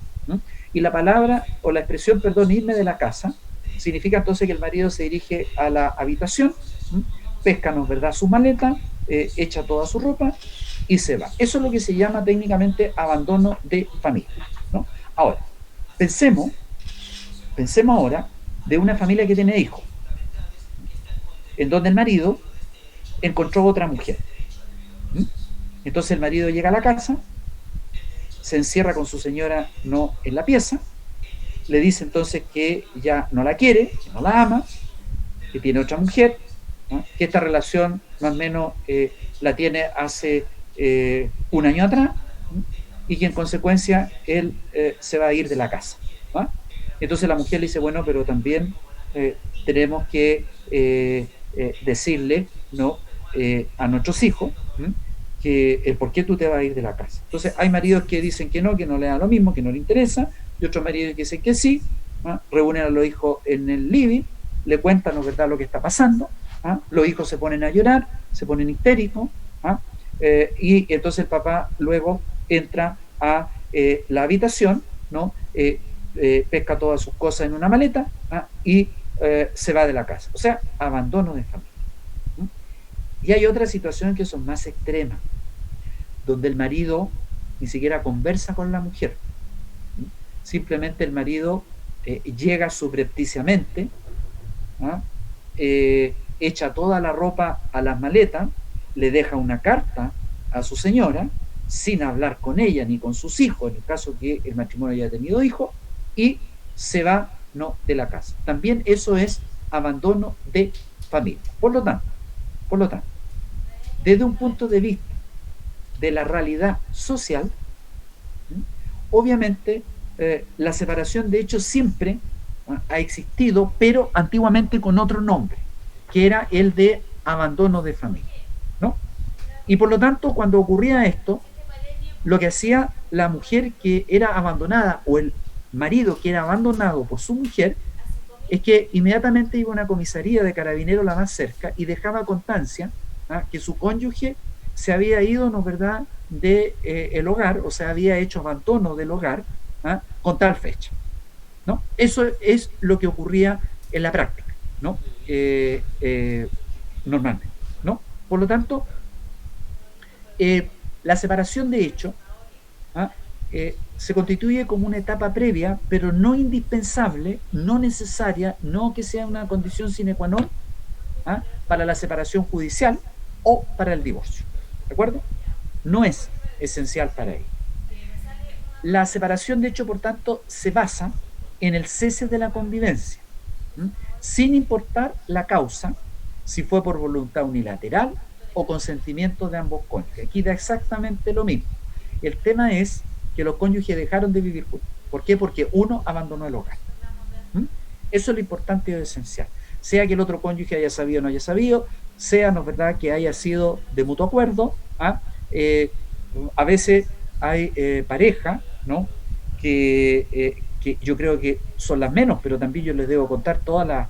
Y la palabra o la expresión, perdón, irme de la casa, significa entonces que el marido se dirige a la habitación, pesca, ¿no es verdad?, su maleta, echa toda su ropa y se va. Eso es lo que se llama técnicamente abandono de familia, ¿no? Ahora, pensemos ahora de una familia que tiene hijos, en donde el marido encontró otra mujer. Entonces el marido llega a la casa, se encierra con su señora no en la pieza, le dice entonces que ya no la quiere, que no la ama, que tiene otra mujer, ¿no? Que esta relación más o menos la tiene hace un año atrás, ¿no? Y que en consecuencia él se va a ir de la casa, ¿no? Entonces la mujer le dice: bueno, pero también tenemos que decirle, ¿no?, a nuestros hijos, ¿no?, que el por qué tú te vas a ir de la casa. Entonces hay maridos que dicen que no le da lo mismo, que no le interesa, y otros maridos que dicen que sí, ¿no? Reúnen a los hijos en el living, le cuentan, ¿no?, verdad, lo que está pasando, ¿no? Los hijos se ponen a llorar, se ponen histéricos, ¿no? Y entonces el papá luego entra a la habitación, ¿no? Pesca todas sus cosas en una maleta, ¿no?, y se va de la casa. O sea, abandono de familia. Y hay otras situaciones que son más extremas, donde el marido ni siquiera conversa con la mujer. Simplemente el marido llega subrepticiamente, ¿no?, echa toda la ropa a las maletas, le deja una carta a su señora, sin hablar con ella ni con sus hijos, en el caso que el matrimonio haya tenido hijos, y se va, ¿no?, de la casa. También eso es abandono de familia. Por lo tanto, desde un punto de vista de la realidad social, obviamente la separación de hecho siempre ha existido, pero antiguamente con otro nombre, que era el de abandono de familia, ¿no? Y por lo tanto, cuando ocurría esto, lo que hacía la mujer que era abandonada o el marido que era abandonado por su mujer es que inmediatamente iba a una comisaría de carabineros la más cerca y dejaba constancia que su cónyuge se había ido, ¿no es verdad?, de el hogar, o sea, había hecho abandono del hogar con tal fecha, ¿no? Eso es lo que ocurría en la práctica, ¿no? Normalmente, ¿no? Por lo tanto, la separación de hecho se constituye como una etapa previa, pero no indispensable, no necesaria, no que sea una condición sine qua non para la separación judicial o para el divorcio, ¿de acuerdo? No es esencial para ello. La separación de hecho, por tanto, se basa en el cese de la convivencia, sin importar la causa, si fue por voluntad unilateral o consentimiento de ambos cónyuges. Aquí da exactamente lo mismo. El tema es que los cónyuges dejaron de vivir juntos. ¿Por qué? Porque uno abandonó el hogar. Eso es lo importante y lo esencial. Sea que el otro cónyuge haya sabido o no haya sabido, sea, ¿no es verdad?, que haya sido de mutuo acuerdo. A veces hay parejas, ¿no?, que yo creo que son las menos, pero también yo les debo contar toda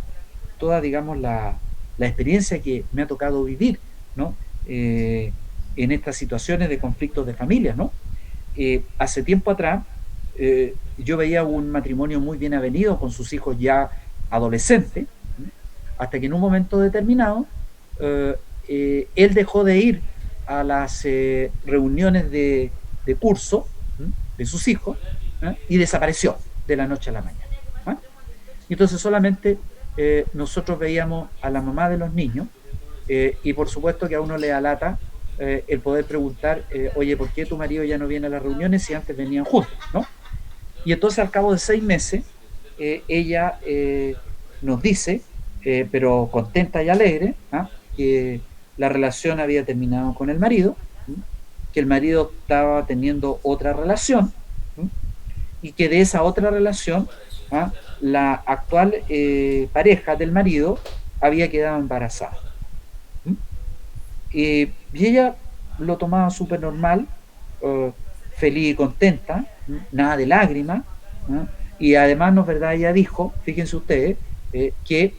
digamos, la experiencia que me ha tocado vivir, ¿no?, en estas situaciones de conflictos de familias, ¿no? Hace tiempo atrás yo veía un matrimonio muy bien avenido con sus hijos ya adolescentes, hasta que en un momento determinado él dejó de ir a las reuniones de curso de sus hijos y desapareció de la noche a la mañana. Y entonces solamente nosotros veíamos a la mamá de los niños y por supuesto que a uno le da lata el poder preguntar, oye, ¿por qué tu marido ya no viene a las reuniones si antes venían juntos, ¿no? Y entonces al cabo de 6 meses ella nos dice, pero contenta y alegre, que la relación había terminado con el marido, que el marido estaba teniendo otra relación y que de esa otra relación la actual pareja del marido había quedado embarazada. Y ella lo tomaba súper normal, feliz y contenta, nada de lágrimas, y además, no es verdad, ella dijo, fíjense ustedes, que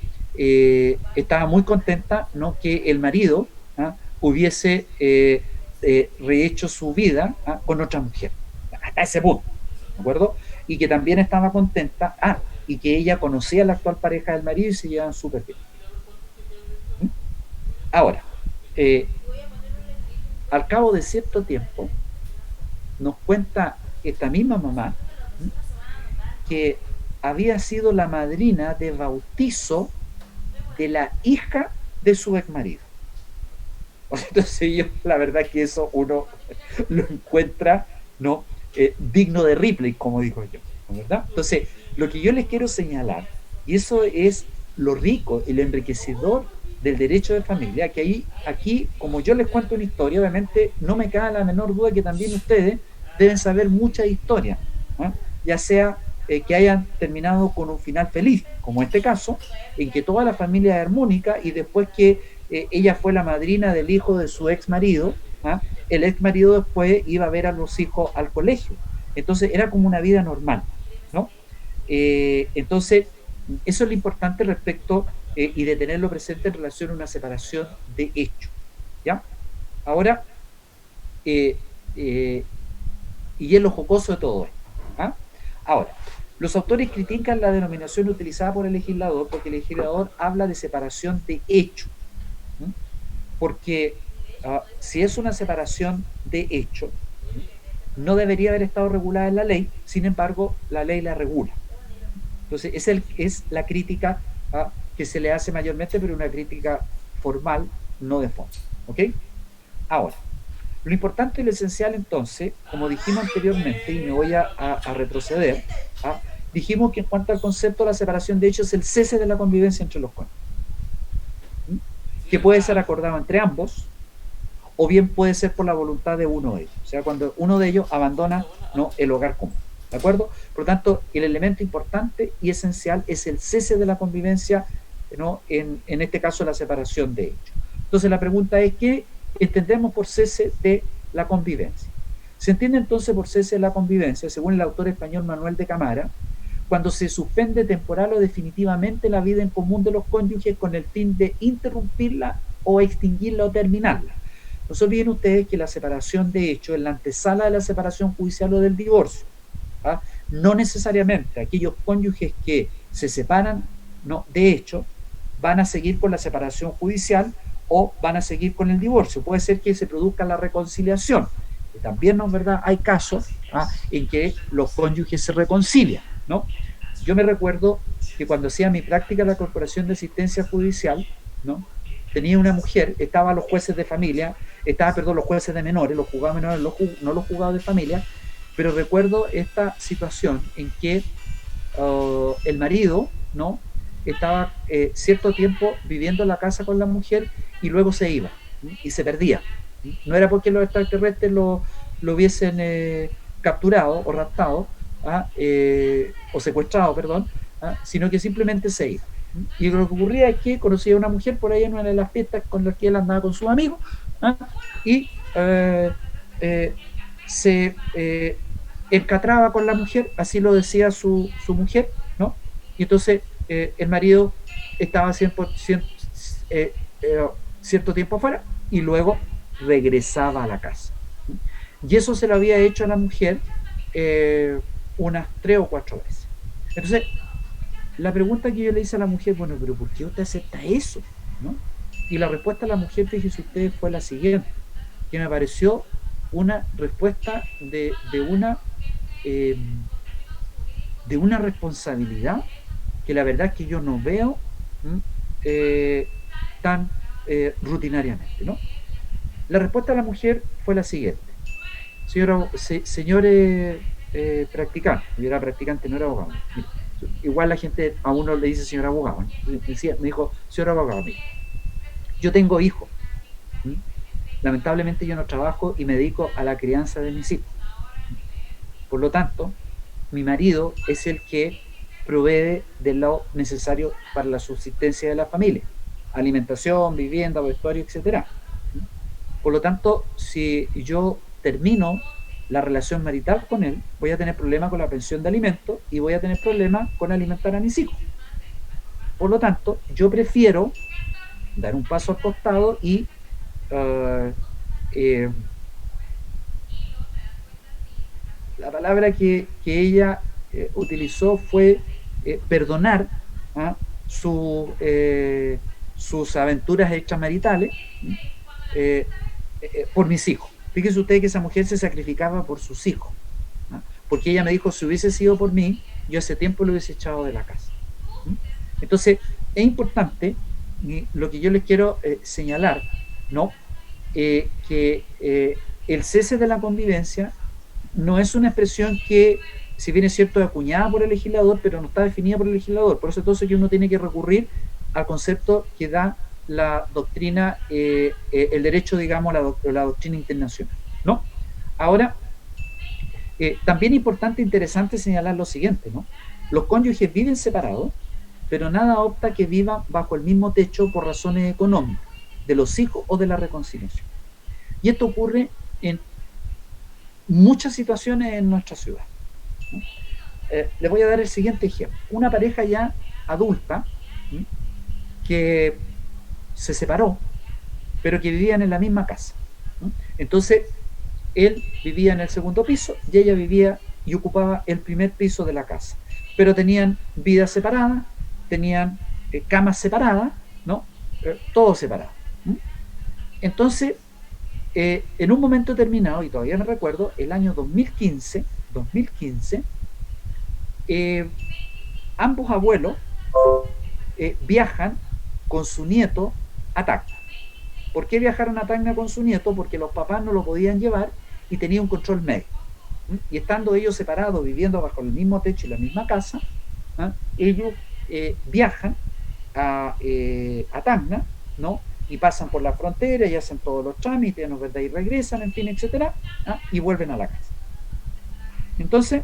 estaba muy contenta, ¿no?, que el marido hubiese rehecho su vida con otra mujer, hasta ese punto, ¿de acuerdo? Y que también estaba contenta, y que ella conocía a la actual pareja del marido y se llevaban súper bien. Ahora, al cabo de cierto tiempo, nos cuenta esta misma mamá que había sido la madrina de bautizo de la hija de su ex marido. Entonces yo, la verdad que eso uno lo encuentra, ¿no?, digno de Ripley, como digo yo, ¿verdad? Entonces, lo que yo les quiero señalar, y eso es lo rico, el enriquecedor del derecho de familia, que aquí, como yo les cuento una historia, obviamente no me cabe la menor duda que también ustedes deben saber muchas historias, ya sea que hayan terminado con un final feliz, como este caso, en que toda la familia es armónica y después que ella fue la madrina del hijo de su ex marido, el ex marido después iba a ver a los hijos al colegio. Entonces era como una vida normal, ¿no? Entonces, eso es lo importante respecto y de tenerlo presente en relación a una separación de hecho, ¿ya? Ahora, y es lo jocoso de todo esto. Ahora, los autores critican la denominación utilizada por el legislador porque el legislador habla de separación de hecho, porque si es una separación de hecho, no debería haber estado regulada en la ley, sin embargo, la ley la regula. Entonces, es la crítica que se le hace mayormente, pero una crítica formal, no de fondo. ¿Ok? Ahora, lo importante y lo esencial entonces, como dijimos anteriormente, y me voy a retroceder, dijimos que en cuanto al concepto de la separación de hechos es el cese de la convivencia entre los cónyuges, que puede ser acordado entre ambos, o bien puede ser por la voluntad de uno de ellos, o sea, cuando uno de ellos abandona, ¿no?, el hogar común. ¿De acuerdo? Por lo tanto, el elemento importante y esencial es el cese de la convivencia, ¿no?, en este caso la separación de hechos. Entonces la pregunta es, ¿qué entendemos por cese de la convivencia? Se entiende entonces por cese de la convivencia, según el autor español Manuel de Camara, cuando se suspende temporal o definitivamente la vida en común de los cónyuges con el fin de interrumpirla o extinguirla o terminarla. No se olviden ustedes que la separación de hechos es la antesala de la separación judicial o del divorcio. No necesariamente aquellos cónyuges que se separan, ¿no?, de hecho, van a seguir con la separación judicial o van a seguir con el divorcio. Puede ser que se produzca la reconciliación. Y también, ¿no es verdad?, hay casos en que los cónyuges se reconcilian, ¿no? Yo me recuerdo que cuando hacía mi práctica en la Corporación de Asistencia Judicial, ¿no?, tenía una mujer, estaban los jueces de familia, los jueces de menores, los juzgados menores, no los juzgados de familia, pero recuerdo esta situación en que el marido, ¿no?, estaba cierto tiempo viviendo en la casa con la mujer y luego se iba y se perdía. No era porque los extraterrestres lo hubiesen capturado o raptado o secuestrado, perdón, sino que simplemente se iba. Y lo que ocurría es que conocía a una mujer por ahí en una de las fiestas con las que él andaba con sus amigos y se encatraba con la mujer, así lo decía su mujer, ¿no? Y entonces el marido estaba 100%, cierto tiempo afuera y luego regresaba a la casa. Y eso se lo había hecho a la mujer unas 3 o 4 veces. Entonces, la pregunta que yo le hice a la mujer, bueno, pero ¿por qué usted acepta eso? ¿No? Y la respuesta de la mujer, fíjese usted, fue la siguiente, que me pareció una respuesta eh, de una responsabilidad que la verdad es que yo no veo eh, tan rutinariamente, ¿no? La respuesta de la mujer fue la siguiente: señores practicantes, yo era practicante, no era abogado. Mira, igual la gente a uno le dice señor abogado, ¿no? Me dijo, señor abogado, mira, yo tengo hijos. Lamentablemente yo no trabajo y me dedico a la crianza de mis hijos. Por lo tanto, mi marido es el que provee de lo necesario para la subsistencia de la familia: alimentación, vivienda, vestuario, etcétera. Por lo tanto, si yo termino la relación marital con él, voy a tener problemas con la pensión de alimentos y voy a tener problemas con alimentar a mis hijos. Por lo tanto, yo prefiero dar un paso al costado y la palabra que ella utilizó fue perdonar sus aventuras extramaritales por mis hijos. Fíjese usted que esa mujer se sacrificaba por sus hijos, ¿no? Porque ella me dijo, si hubiese sido por mí, yo hace tiempo lo hubiese echado de la casa. Entonces, es importante lo que yo les quiero señalar, ¿no? Que el cese de la convivencia no es una expresión que, si bien es cierto, es acuñada por el legislador, pero no está definida por el legislador. Por eso entonces que uno tiene que recurrir al concepto que da la doctrina, el derecho, digamos, la doctrina internacional, ¿no? Ahora, también es importante, interesante señalar lo siguiente, ¿no? Los cónyuges viven separados, pero nada opta que vivan bajo el mismo techo por razones económicas, de los hijos o de la reconciliación. Y esto ocurre en muchas situaciones en nuestra ciudad, ¿no? Les voy a dar el siguiente ejemplo. Una pareja ya adulta, ¿sí?, que se separó, pero que vivían en la misma casa, ¿no? Entonces, él vivía en el segundo piso y ella vivía y ocupaba el primer piso de la casa, pero tenían vidas separadas, tenían camas separadas, ¿no? Todo separado. Entonces, en un momento determinado, y todavía me recuerdo, el año 2015, ambos abuelos viajan con su nieto a Tacna. ¿Por qué viajaron a Tacna con su nieto? Porque los papás no lo podían llevar y tenía un control médico. Y estando ellos separados, viviendo bajo el mismo techo y la misma casa, ellos viajan a Tacna, ¿no? Y pasan por la frontera y hacen todos los trámites, ¿no? ¿Verdad? Y regresan, en fin, etcétera, y vuelven a la casa. Entonces,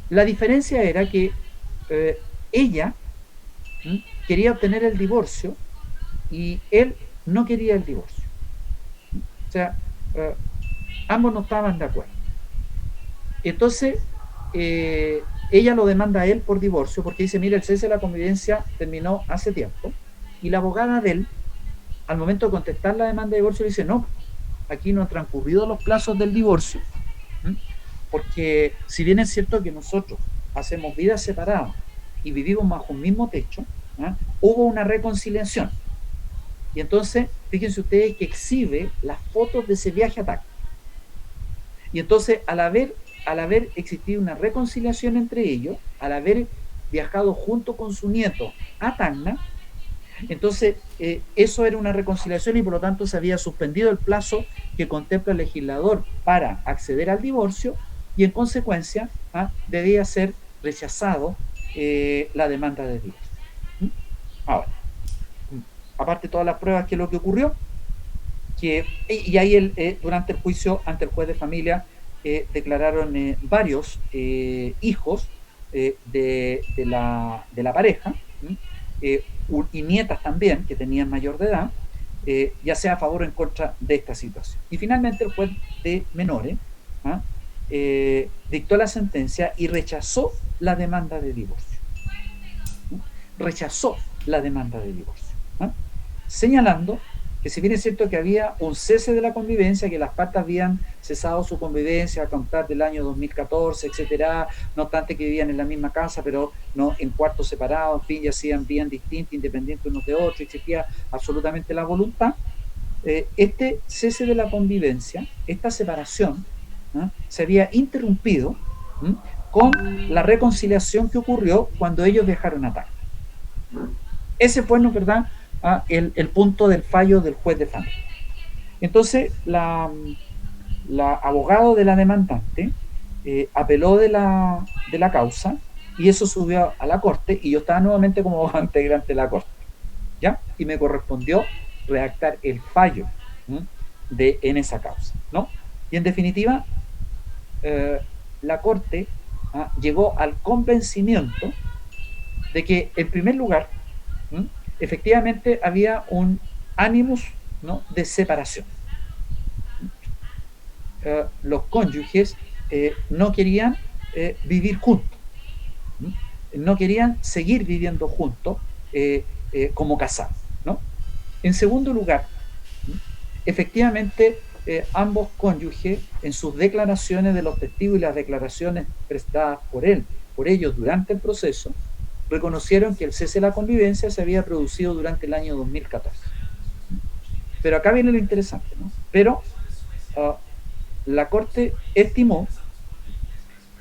la diferencia era que ella quería obtener el divorcio y él no quería el divorcio. O sea, ambos no estaban de acuerdo. Entonces, ella lo demanda a él por divorcio porque dice, mira, el cese de la convivencia terminó hace tiempo, y la abogada de él, al momento de contestar la demanda de divorcio, dice, no, aquí no han transcurrido los plazos del divorcio, porque si bien es cierto que nosotros hacemos vidas separadas y vivimos bajo un mismo techo, hubo una reconciliación. Y entonces, fíjense ustedes que exhibe las fotos de ese viaje a Tacna. Y entonces, al haber existido una reconciliación entre ellos, al haber viajado junto con su nieto a Tacna, entonces eso era una reconciliación y por lo tanto se había suspendido el plazo que contempla el legislador para acceder al divorcio, y en consecuencia debía ser rechazado la demanda de divorcio. Ahora, aparte de todas las pruebas, que es lo que ocurrió, y ahí durante el juicio ante el juez de familia declararon varios hijos de la pareja, y nietas también que tenían mayor de edad, ya sea a favor o en contra de esta situación. Y finalmente el juez de menores dictó la sentencia y rechazó la demanda de divorcio. Rechazó la demanda de divorcio, señalando que si bien es cierto que había un cese de la convivencia, que las partes habían cesado su convivencia a contar del año 2014, etcétera, no obstante que vivían en la misma casa, pero no en cuartos separados, en fin, y hacían bien distintos, independientes unos de otros, existía absolutamente la voluntad. Este cese de la convivencia, esta separación, ¿no?, se había interrumpido, ¿no?, con la reconciliación que ocurrió cuando ellos viajaron a Tacna. Ese fue, ¿no es verdad?, el punto del fallo del juez de familia. Entonces, la abogado de la demandante apeló de la causa, y eso subió a la corte, y yo estaba nuevamente como abogado integrante de la corte, ¿ya? Y me correspondió redactar el fallo, ¿no?, en esa causa, ¿no? Y en definitiva, la corte llegó al convencimiento de que, en primer lugar, ¿no?, efectivamente había un ánimus, ¿no?, de separación. Los cónyuges no querían vivir juntos, ¿no?, no querían seguir viviendo juntos como casados, ¿no? En segundo lugar, ¿no?, efectivamente ambos cónyuges, en sus declaraciones de los testigos y las declaraciones prestadas por ellos durante el proceso, reconocieron que el cese de la convivencia se había producido durante el año 2014. Pero acá viene lo interesante, ¿no? Pero la Corte estimó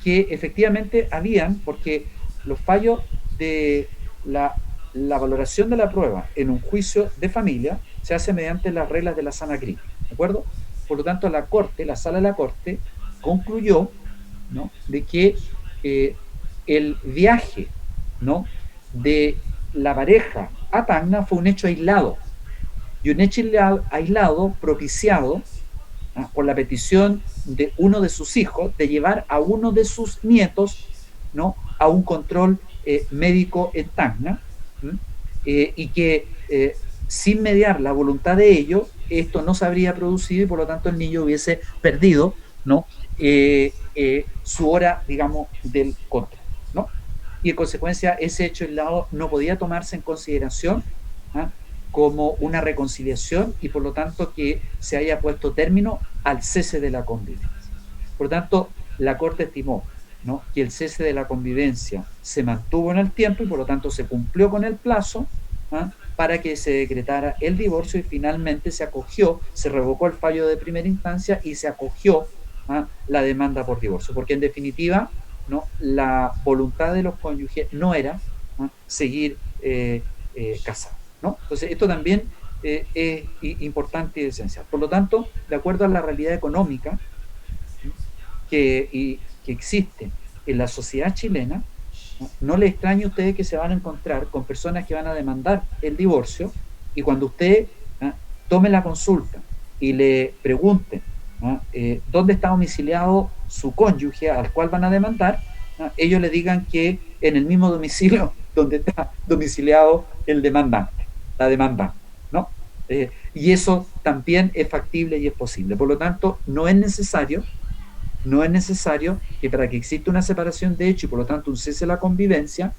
que efectivamente habían, porque los fallos de la valoración de la prueba en un juicio de familia se hace mediante las reglas de la sana crítica, ¿de acuerdo? Por lo tanto, la sala de la Corte concluyó, ¿no?, de que el viaje, ¿no?, de la pareja a Tacna fue un hecho aislado, y un hecho aislado propiciado por la petición de uno de sus hijos de llevar a uno de sus nietos, ¿no?, a un control médico en Tacna, y que sin mediar la voluntad de ellos, esto no se habría producido, y por lo tanto el niño hubiese perdido, ¿no?, su hora, digamos, del control, ¿no? Y en consecuencia ese hecho aislado no podía tomarse en consideración como una reconciliación, y por lo tanto que se haya puesto término al cese de la convivencia. Por lo tanto, la Corte estimó, ¿no?, que el cese de la convivencia se mantuvo en el tiempo, y por lo tanto se cumplió con el plazo para que se decretara el divorcio, y finalmente se revocó el fallo de primera instancia y se acogió la demanda por divorcio, porque en definitiva, ¿no?, la voluntad de los cónyuges no era seguir casados, ¿no? Entonces, esto también es importante y esencial. Por lo tanto, de acuerdo a la realidad económica que existe en la sociedad chilena, no les extrañe a ustedes que se van a encontrar con personas que van a demandar el divorcio, y cuando usted tome la consulta y le pregunte dónde está domiciliado su cónyuge al cual van a demandar, ellos le digan que en el mismo domicilio donde está domiciliado el demandante, la demandante, ¿no? Y eso también es factible y es posible. Por lo tanto, no es necesario que, para que exista una separación de hecho y por lo tanto un cese de la convivencia,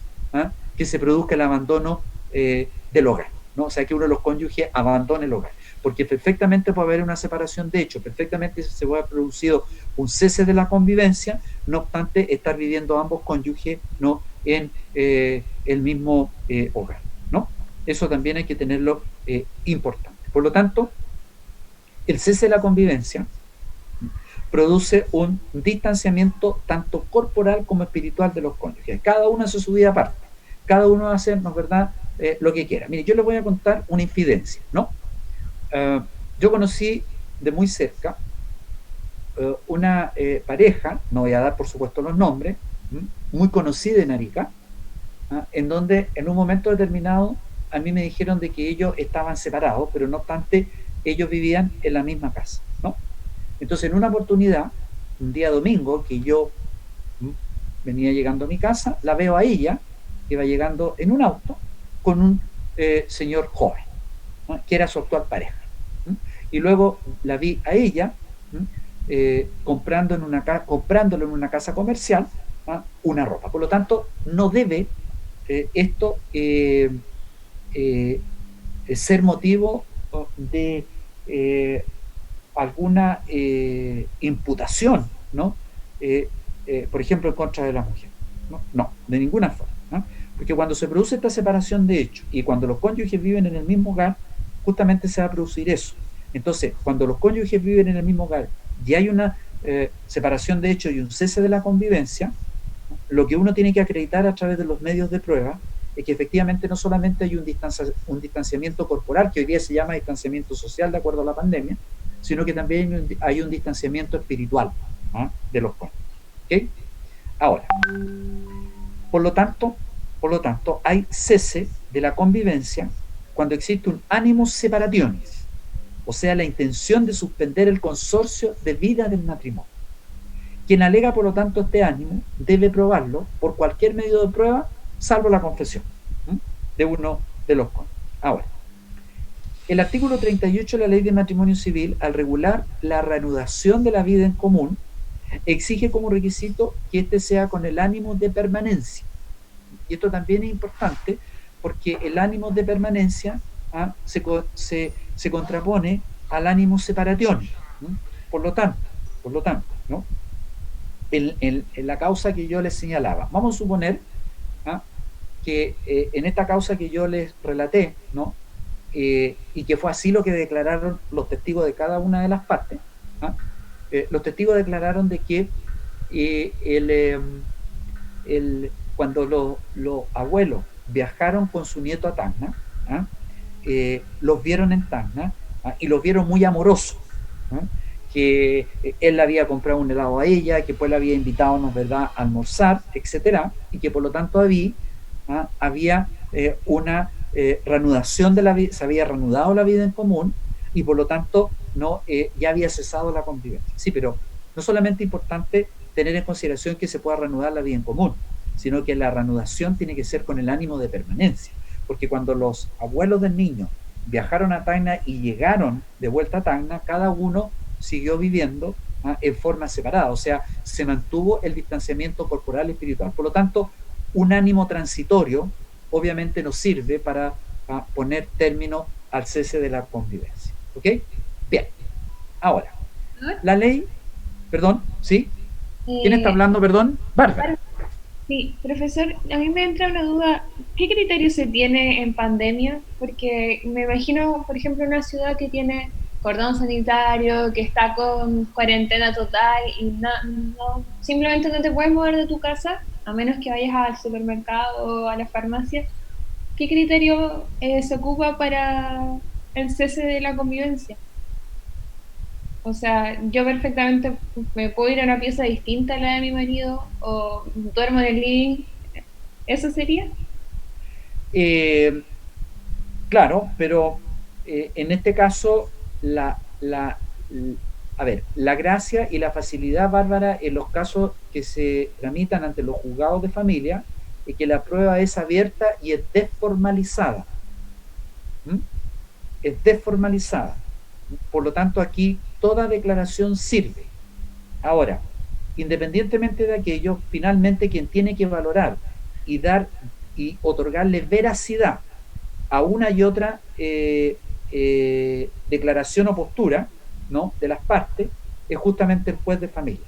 que se produzca el abandono del hogar, ¿no? O sea, que uno de los cónyuges abandone el hogar, porque perfectamente puede haber una separación de hecho, perfectamente se puede haber producido un cese de la convivencia, no obstante estar viviendo ambos cónyuges, ¿no?, en el mismo hogar, ¿no? Eso también hay que tenerlo importante. Por lo tanto, el cese de la convivencia produce un distanciamiento tanto corporal como espiritual de los cónyuges. Cada uno hace su vida aparte, cada uno hace, ¿no es verdad?, lo que quiera. Mire, yo les voy a contar una infidencia, ¿no? Yo conocí de muy cerca una pareja, no voy a dar por supuesto los nombres, muy conocida en Arica, en donde en un momento determinado a mí me dijeron de que ellos estaban separados, pero no obstante ellos vivían en la misma casa, ¿no? Entonces, en una oportunidad, un día domingo, que yo venía llegando a mi casa, la veo a ella, que va llegando en un auto, con un señor joven, ¿no?, que era su actual pareja. Y luego la vi a ella comprándole en una casa comercial una ropa. Por lo tanto, no debe esto ser motivo de alguna imputación, ¿no? Por ejemplo, en contra de la mujer. No, no, de ninguna forma, ¿no? Porque cuando se produce esta separación de hechos y cuando los cónyuges viven en el mismo hogar, justamente se va a producir eso. Entonces, cuando los cónyuges viven en el mismo hogar y hay una separación de hechos y un cese de la convivencia, lo que uno tiene que acreditar a través de los medios de prueba es que efectivamente no solamente hay un distanciamiento corporal, que hoy día se llama distanciamiento social de acuerdo a la pandemia, sino que también hay un distanciamiento espiritual, ¿ah?, de los cónyuges. ¿Okay? Ahora, por lo tanto, hay cese de la convivencia cuando existe un animus separationis, o sea, la intención de suspender el consorcio de vida del matrimonio. Quien alega, por lo tanto, este ánimo debe probarlo por cualquier medio de prueba, salvo la confesión, ¿sí?, de uno de los cónyuges. Ahora, el artículo 38 de la Ley de Matrimonio Civil, al regular la reanudación de la vida en común, exige como requisito que éste sea con el ánimo de permanencia. Y esto también es importante porque el ánimo de permanencia se contrapone al ánimo separación. Por lo tanto, ¿no?, en la causa que yo les señalaba, vamos a suponer que en esta causa que yo les relaté, ¿no?, y que fue así lo que declararon los testigos de cada una de las partes, los testigos declararon de que cuando los abuelos viajaron con su nieto a Tacna, los vieron en Tacna, y los vieron muy amorosos, que él le había comprado un helado a ella, que pues le había invitado, ¿no es verdad?, a almorzar, etcétera, y que por lo tanto había una reanudación de la vida, se había reanudado la vida en común, y por lo tanto ya había cesado la convivencia. Sí, pero no solamente es importante tener en consideración que se pueda reanudar la vida en común, sino que la reanudación tiene que ser con el ánimo de permanencia, porque cuando los abuelos del niño viajaron a Tacna y llegaron de vuelta a Tacna, cada uno siguió viviendo en forma separada, o sea, se mantuvo el distanciamiento corporal y espiritual. Por lo tanto, un ánimo transitorio obviamente nos sirve para poner término al cese de la convivencia. ¿Ok? Bien. Ahora, la ley, perdón, ¿sí? ¿Quién está hablando, perdón? Bárbara. Sí, profesor, a mí me entra una duda, ¿qué criterio se tiene en pandemia? Porque me imagino, por ejemplo, una ciudad que tiene cordón sanitario, que está con cuarentena total y no, simplemente no te puedes mover de tu casa, a menos que vayas al supermercado o a la farmacia. ¿Qué criterio se ocupa para el cese de la convivencia? O sea, yo perfectamente me puedo ir a una pieza distinta a la de mi marido o duermo en el living. ¿Eso sería? Claro, pero en este caso la gracia y la facilidad, Bárbara, en los casos que se tramitan ante los juzgados de familia, es que la prueba es abierta y es desformalizada. Es desformalizada. Por lo tanto, aquí toda declaración sirve. Ahora, independientemente de aquello, finalmente quien tiene que valorar y dar y otorgarle veracidad a una y otra declaración o postura, ¿no?, de las partes, es justamente el juez de familia.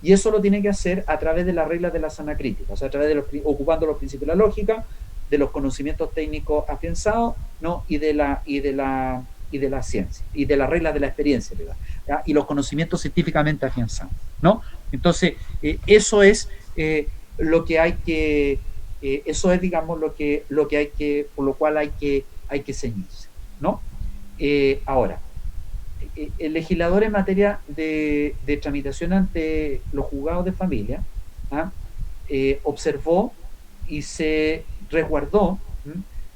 Y eso lo tiene que hacer a través de las reglas de la sana crítica, o sea, a través de ocupando los principios de la lógica, de los conocimientos técnicos afianzados, ¿no?, y de la ciencia, y de las reglas de la experiencia, ¿verdad?, y los conocimientos científicamente afianzados, ¿no? Entonces, eso es lo que hay que, eso es, digamos, lo que hay que, por lo cual hay que ceñirse, ¿no? Ahora, el legislador en materia de tramitación ante los juzgados de familia observó y se resguardó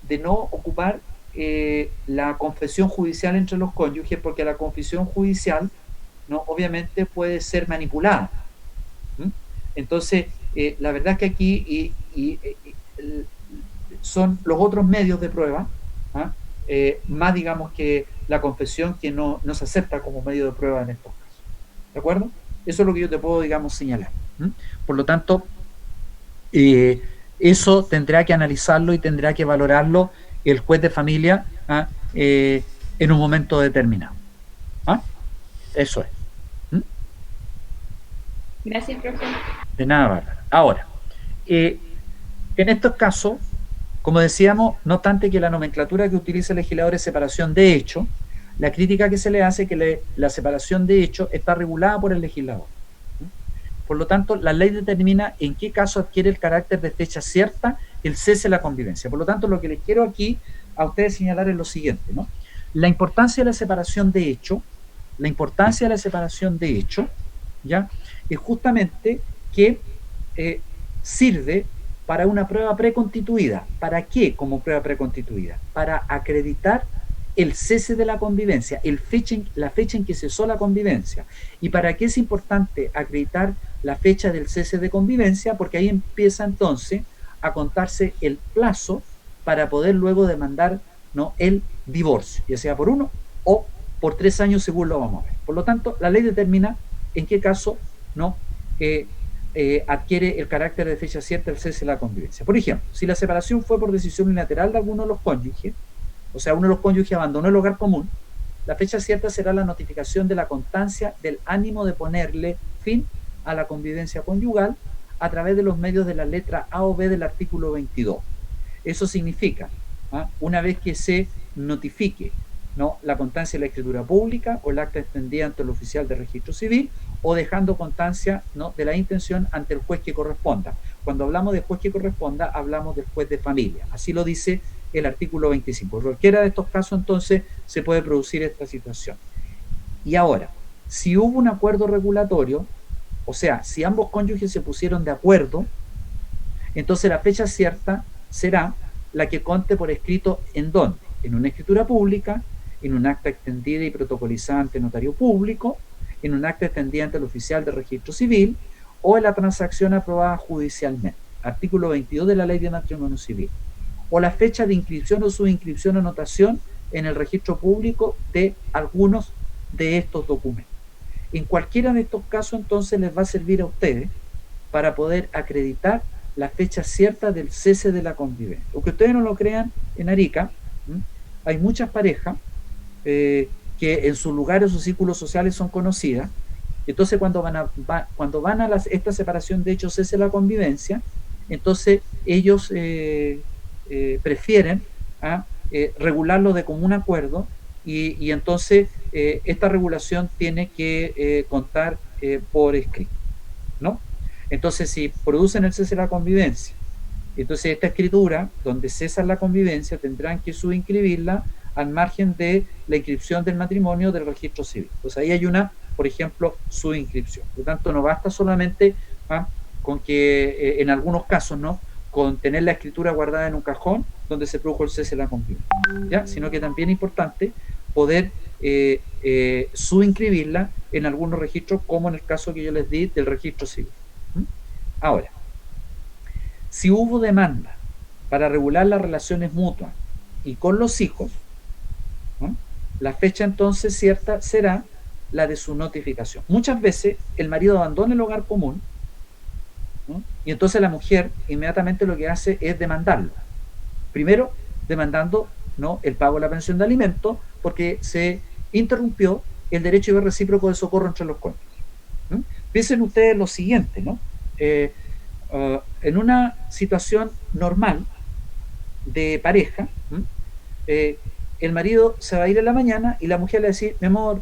de no ocupar la confesión judicial entre los cónyuges, porque la confesión judicial, ¿no?, obviamente puede ser manipulada. Entonces, la verdad es que aquí son los otros medios de prueba, más, digamos, que la confesión, que no se acepta como medio de prueba en estos casos. ¿De acuerdo? Eso es lo que yo te puedo, digamos, señalar. Por lo tanto, eso tendrá que analizarlo y tendrá que valorarlo el juez de familia en un momento determinado. ¿Ah? Eso es. Gracias, profe. De nada, Bárbara. Ahora, en estos casos, como decíamos, no obstante que la nomenclatura que utiliza el legislador es separación de hecho, la crítica que se le hace es que la separación de hecho está regulada por el legislador. Por lo tanto, la ley determina en qué caso adquiere el carácter de fecha cierta el cese de la convivencia. Por lo tanto, lo que les quiero aquí a ustedes señalar es lo siguiente, ¿no? La importancia de la separación de hecho, ¿ya? Es justamente que sirve para una prueba preconstituida. ¿Para qué como prueba preconstituida? Para acreditar el cese de la convivencia, la fecha en que cesó la convivencia. ¿Y para qué es importante acreditar la fecha del cese de convivencia? Porque ahí empieza entonces a contarse el plazo para poder luego demandar, ¿no?, el divorcio, ya sea por 1 o por 3 años, según lo vamos a ver. Por lo tanto, la ley determina en qué caso, ¿no?, adquiere el carácter de fecha cierta el cese de la convivencia. Por ejemplo, si la separación fue por decisión unilateral de alguno de los cónyuges, o sea, uno de los cónyuges abandonó el hogar común, la fecha cierta será la notificación de la constancia del ánimo de ponerle fin a la convivencia conyugal a través de los medios de la letra A o B del artículo 22. Eso significa, una vez que se notifique, ¿no?, la constancia de la escritura pública o el acta extendida ante el oficial de registro civil, o dejando constancia, ¿no?, de la intención ante el juez que corresponda. Cuando hablamos de juez que corresponda, hablamos del juez de familia. Así lo dice el artículo 25. En cualquiera de estos casos, entonces, se puede producir esta situación. Y ahora, si hubo un acuerdo regulatorio, o sea, si ambos cónyuges se pusieron de acuerdo, entonces la fecha cierta será la que conste por escrito ¿en dónde? En una escritura pública, en un acta extendida y protocolizada ante notario público, en un acta extendida ante el oficial de registro civil o en la transacción aprobada judicialmente. Artículo 22 de la Ley de Matrimonio Civil. O la fecha de inscripción o subinscripción o anotación en el registro público de algunos de estos documentos. En cualquiera de estos casos, entonces, les va a servir a ustedes para poder acreditar la fecha cierta del cese de la convivencia. Aunque ustedes no lo crean, en Arica hay muchas parejas que en sus lugares o sus círculos sociales son conocidas. Entonces, cuando van a esta separación de hechos, cese de la convivencia, entonces ellos prefieren regularlo de común acuerdo y entonces esta regulación tiene que contar por escrito, ¿no? Entonces, si producen el cese de la convivencia, entonces esta escritura, donde cesa la convivencia, tendrán que subinscribirla al margen de la inscripción del matrimonio del registro civil. Pues ahí hay una, por ejemplo, subinscripción. Por lo tanto, no basta solamente con que, en algunos casos, ¿no?, con tener la escritura guardada en un cajón donde se produjo el cese de la convivencia, ¿ya? Sino que también es importante poder subinscribirla en algunos registros, como en el caso que yo les di del registro civil. Ahora, si hubo demanda para regular las relaciones mutuas y con los hijos, ¿no?, la fecha entonces cierta será la de su notificación. Muchas veces el marido abandona el hogar común, ¿no?, y entonces la mujer inmediatamente lo que hace es demandarlo. Primero, demandando, ¿no?, el pago de la pensión de alimentos, porque se interrumpió el derecho recíproco de socorro entre los cónyuges. Piensen ustedes lo siguiente, ¿no? En una situación normal de pareja, el marido se va a ir en la mañana y la mujer le va a decir: mi amor,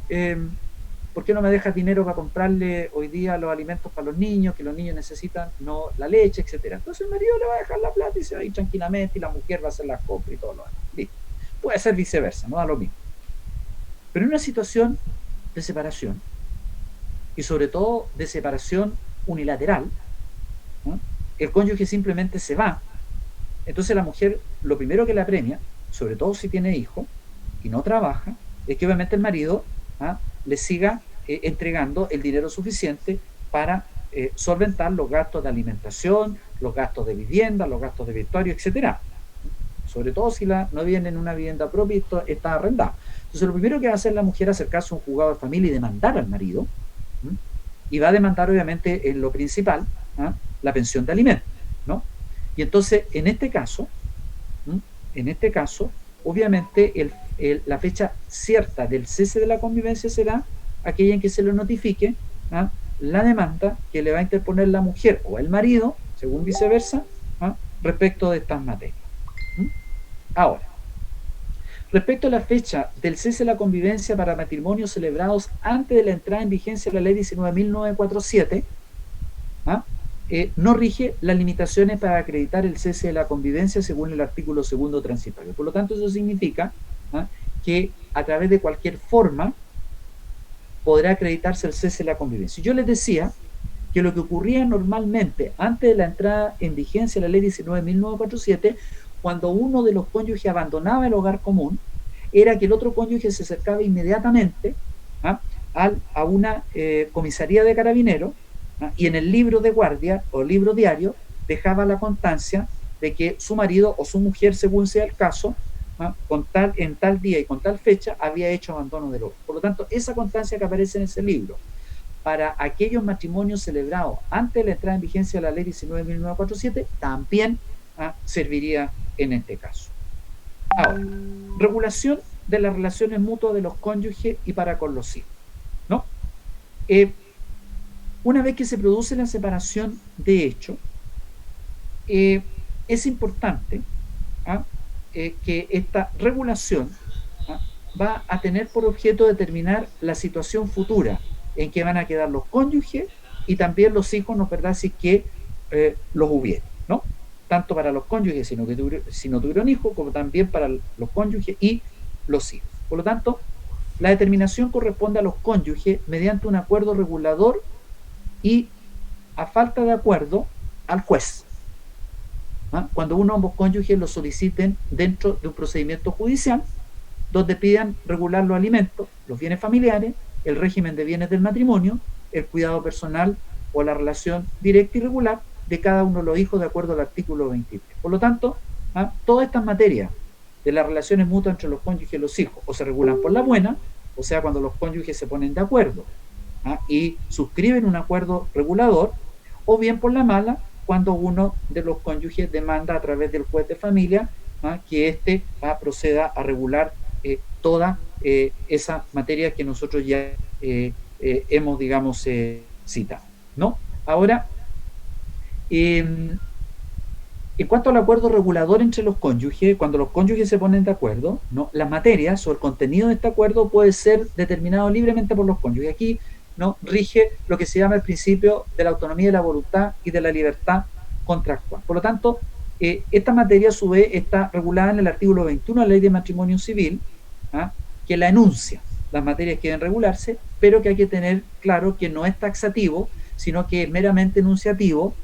¿por qué no me dejas dinero para comprarle hoy día los alimentos para los niños, que los niños necesitan, no, la leche, etcétera? Entonces el marido le va a dejar la plata y se va a ir tranquilamente y la mujer va a hacer las compras y todo lo demás. Listo. Puede ser viceversa, no da lo mismo. Pero en una situación de separación, y sobre todo de separación unilateral, ¿no?, el cónyuge simplemente se va. Entonces la mujer, lo primero que le apremia, sobre todo si tiene hijos y no trabaja, es que obviamente el marido le siga entregando el dinero suficiente para solventar los gastos de alimentación, los gastos de vivienda, los gastos de vestuario, etcétera. Sobre todo si no viven en una vivienda propia y está arrendada. Entonces lo primero que va a hacer la mujer es acercarse a un juzgado de familia y demandar al marido, y va a demandar obviamente en lo principal la pensión de alimentos, ¿no? Y entonces en este caso obviamente la fecha cierta del cese de la convivencia será aquella en que se le notifique la demanda que le va a interponer la mujer o el marido, según viceversa, respecto de estas materias. Ahora, respecto a la fecha del cese de la convivencia para matrimonios celebrados antes de la entrada en vigencia de la ley 19.947, no rige las limitaciones para acreditar el cese de la convivencia según el artículo 2º transitorio. Por lo tanto, eso significa que a través de cualquier forma podrá acreditarse el cese de la convivencia. Yo les decía que lo que ocurría normalmente antes de la entrada en vigencia de la ley 19.947, cuando uno de los cónyuges abandonaba el hogar común, era que el otro cónyuge se acercaba inmediatamente a una comisaría de carabineros y en el libro de guardia o libro diario dejaba la constancia de que su marido o su mujer, según sea el caso, en tal día y con tal fecha había hecho abandono del hogar. Por lo tanto, esa constancia que aparece en ese libro para aquellos matrimonios celebrados antes de la entrada en vigencia de la ley 19.947 también serviría en este caso. Ahora, regulación de las relaciones mutuas de los cónyuges y para con los hijos, ¿no? Una vez que se produce la separación de hecho, es importante que esta regulación va a tener por objeto determinar la situación futura en que van a quedar los cónyuges y también los hijos, ¿no es verdad?, si es que los hubiera, ¿no? Tanto para los cónyuges si no tuvieron hijos, como también para los cónyuges y los hijos. Por lo tanto, la determinación corresponde a los cónyuges mediante un acuerdo regulador y, a falta de acuerdo, al juez. Cuando uno o ambos cónyuges lo soliciten dentro de un procedimiento judicial, donde pidan regular los alimentos, los bienes familiares, el régimen de bienes del matrimonio, el cuidado personal o la relación directa y regular de cada uno de los hijos de acuerdo al artículo 23. Por lo tanto, todas estas materias de las relaciones mutuas entre los cónyuges y los hijos o se regulan por la buena, o sea, cuando los cónyuges se ponen de acuerdo y suscriben un acuerdo regulador, o bien por la mala, cuando uno de los cónyuges demanda a través del juez de familia que éste proceda a regular toda esa materia que nosotros ya hemos, digamos, citado, ¿no? Ahora, en cuanto al acuerdo regulador entre los cónyuges, cuando los cónyuges se ponen de acuerdo, ¿no?, las materias o el contenido de este acuerdo puede ser determinado libremente por los cónyuges. Aquí ¿no?, rige lo que se llama el principio de la autonomía de la voluntad y de la libertad contractual. Por lo tanto, esta materia a su vez está regulada en el artículo 21 de la Ley de Matrimonio Civil, que la enuncia. Las materias que deben regularse, pero que hay que tener claro que no es taxativo, sino que es meramente enunciativo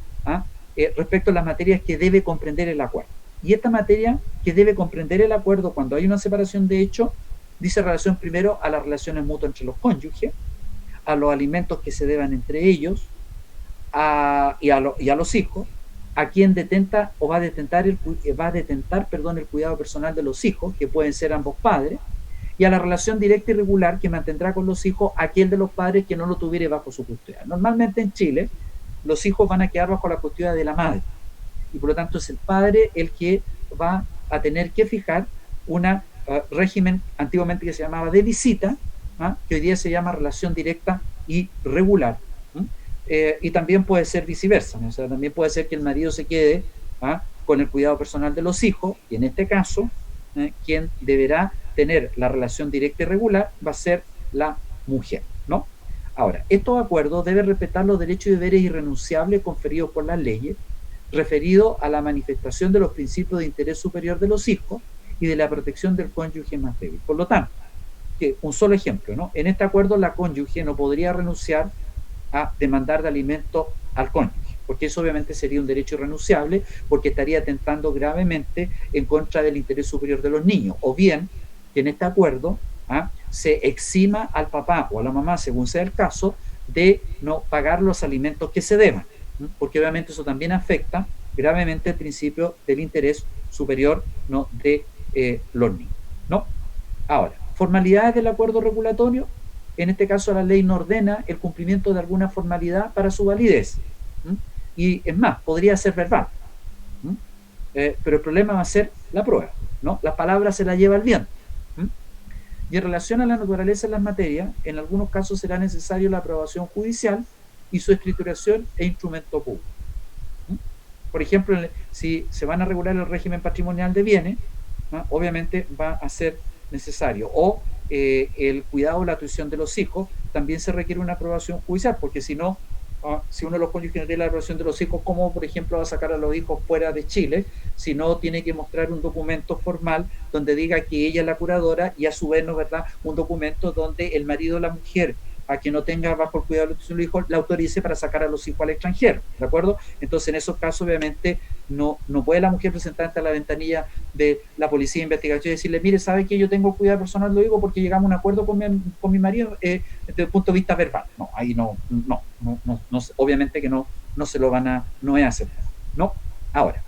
respecto a las materias que debe comprender el acuerdo. Y esta materia que debe comprender el acuerdo cuando hay una separación de hecho, dice relación primero a las relaciones mutuas entre los cónyuges, a los alimentos que se deban entre ellos, y a los hijos, a quien detenta o va a detentar el cuidado personal de los hijos, que pueden ser ambos padres, y a la relación directa y regular que mantendrá con los hijos aquel de los padres que no lo tuviere bajo su custodia. Normalmente en Chile, los hijos van a quedar bajo la custodia de la madre, y por lo tanto es el padre el que va a tener que fijar un régimen antiguamente que se llamaba de visita, que hoy día se llama relación directa y regular. Y también puede ser viceversa, ¿no? O sea, también puede ser que el marido se quede con el cuidado personal de los hijos, y en este caso, quien deberá tener la relación directa y regular va a ser la mujer, ¿no? Ahora, estos acuerdos deben respetar los derechos y deberes irrenunciables conferidos por las leyes, referidos a la manifestación de los principios de interés superior de los hijos y de la protección del cónyuge más débil. Por lo tanto, que un solo ejemplo, ¿no? En este acuerdo la cónyuge no podría renunciar a demandar de alimentos al cónyuge, porque eso obviamente sería un derecho irrenunciable, porque estaría atentando gravemente en contra del interés superior de los niños, o bien que en este acuerdo se exima al papá o a la mamá, según sea el caso, de no pagar los alimentos que se deban, porque obviamente eso también afecta gravemente el principio del interés superior, ¿no?, de los niños, ¿no? Ahora, formalidades del acuerdo regulatorio. En este caso la ley no ordena el cumplimiento de alguna formalidad para su validez. Y es más, podría ser verbal. Pero el problema va a ser la prueba, ¿no? Las palabras se las lleva el viento. Y en relación a la naturaleza de las materias, en algunos casos será necesario la aprobación judicial y su escrituración e instrumento público. Por ejemplo, si se van a regular el régimen patrimonial de bienes, ¿no? Obviamente va a ser necesario. O el cuidado o la tuición de los hijos, también se requiere una aprobación judicial, porque si no, si uno de los cónyuges no tiene la aprobación de los hijos, ¿cómo, por ejemplo, va a sacar a los hijos fuera de Chile? Si no, tiene que mostrar un documento formal donde diga que ella es la curadora y a su vez, ¿no, verdad?, un documento donde el marido o la mujer a que no tenga bajo el cuidado de los hijos, la autorice para sacar a los hijos al extranjero, ¿de acuerdo? Entonces, en esos casos, obviamente, no puede la mujer presentar ante la ventanilla de la policía de investigación y decirle, mire, ¿sabe que yo tengo cuidado personal de los hijos porque llegamos a un acuerdo con mi marido desde el punto de vista verbal? No, ahí no, obviamente que no se lo van a, no es aceptar, ¿no? Ahora,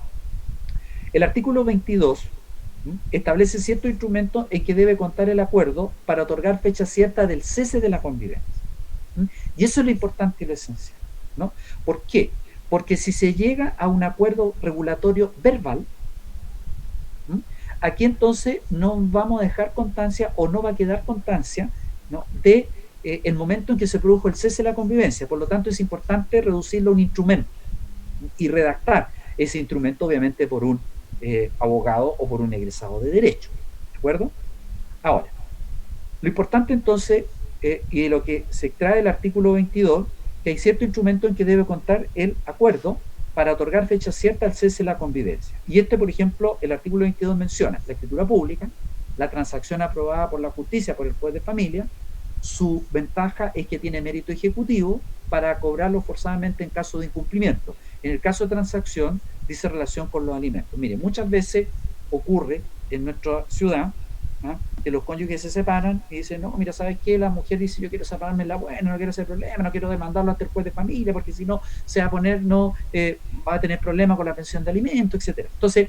el artículo 22 establece ciertos instrumentos en que debe contar el acuerdo para otorgar fecha cierta del cese de la convivencia. Y eso es lo importante y lo esencial, ¿no? ¿Por qué? Porque si se llega a un acuerdo regulatorio verbal, aquí entonces no vamos a dejar constancia o no va a quedar constancia, ¿no?, de el momento en que se produjo el cese de la convivencia. Por lo tanto, es importante reducirlo a un instrumento y redactar ese instrumento, obviamente, por un abogado o por un egresado de derecho, ¿de acuerdo? Ahora, lo importante entonces, y de lo que se extrae del artículo 22, que hay cierto instrumento en que debe contar el acuerdo para otorgar fecha cierta al cese de la convivencia. Y por ejemplo, el artículo 22 menciona la escritura pública, la transacción aprobada por la justicia, por el juez de familia. Su ventaja es que tiene mérito ejecutivo para cobrarlo forzadamente en caso de incumplimiento. En el caso de transacción, dice relación con los alimentos. Mire, muchas veces ocurre en nuestra ciudad, ¿ah?, que los cónyuges se separan y dicen, no, mira, ¿sabes qué? La mujer dice, yo quiero separarme en la buena, no quiero hacer problema, no quiero demandarlo ante el juez de familia, porque si no se va a poner, va a tener problemas con la pensión de alimentos, etcétera. Entonces,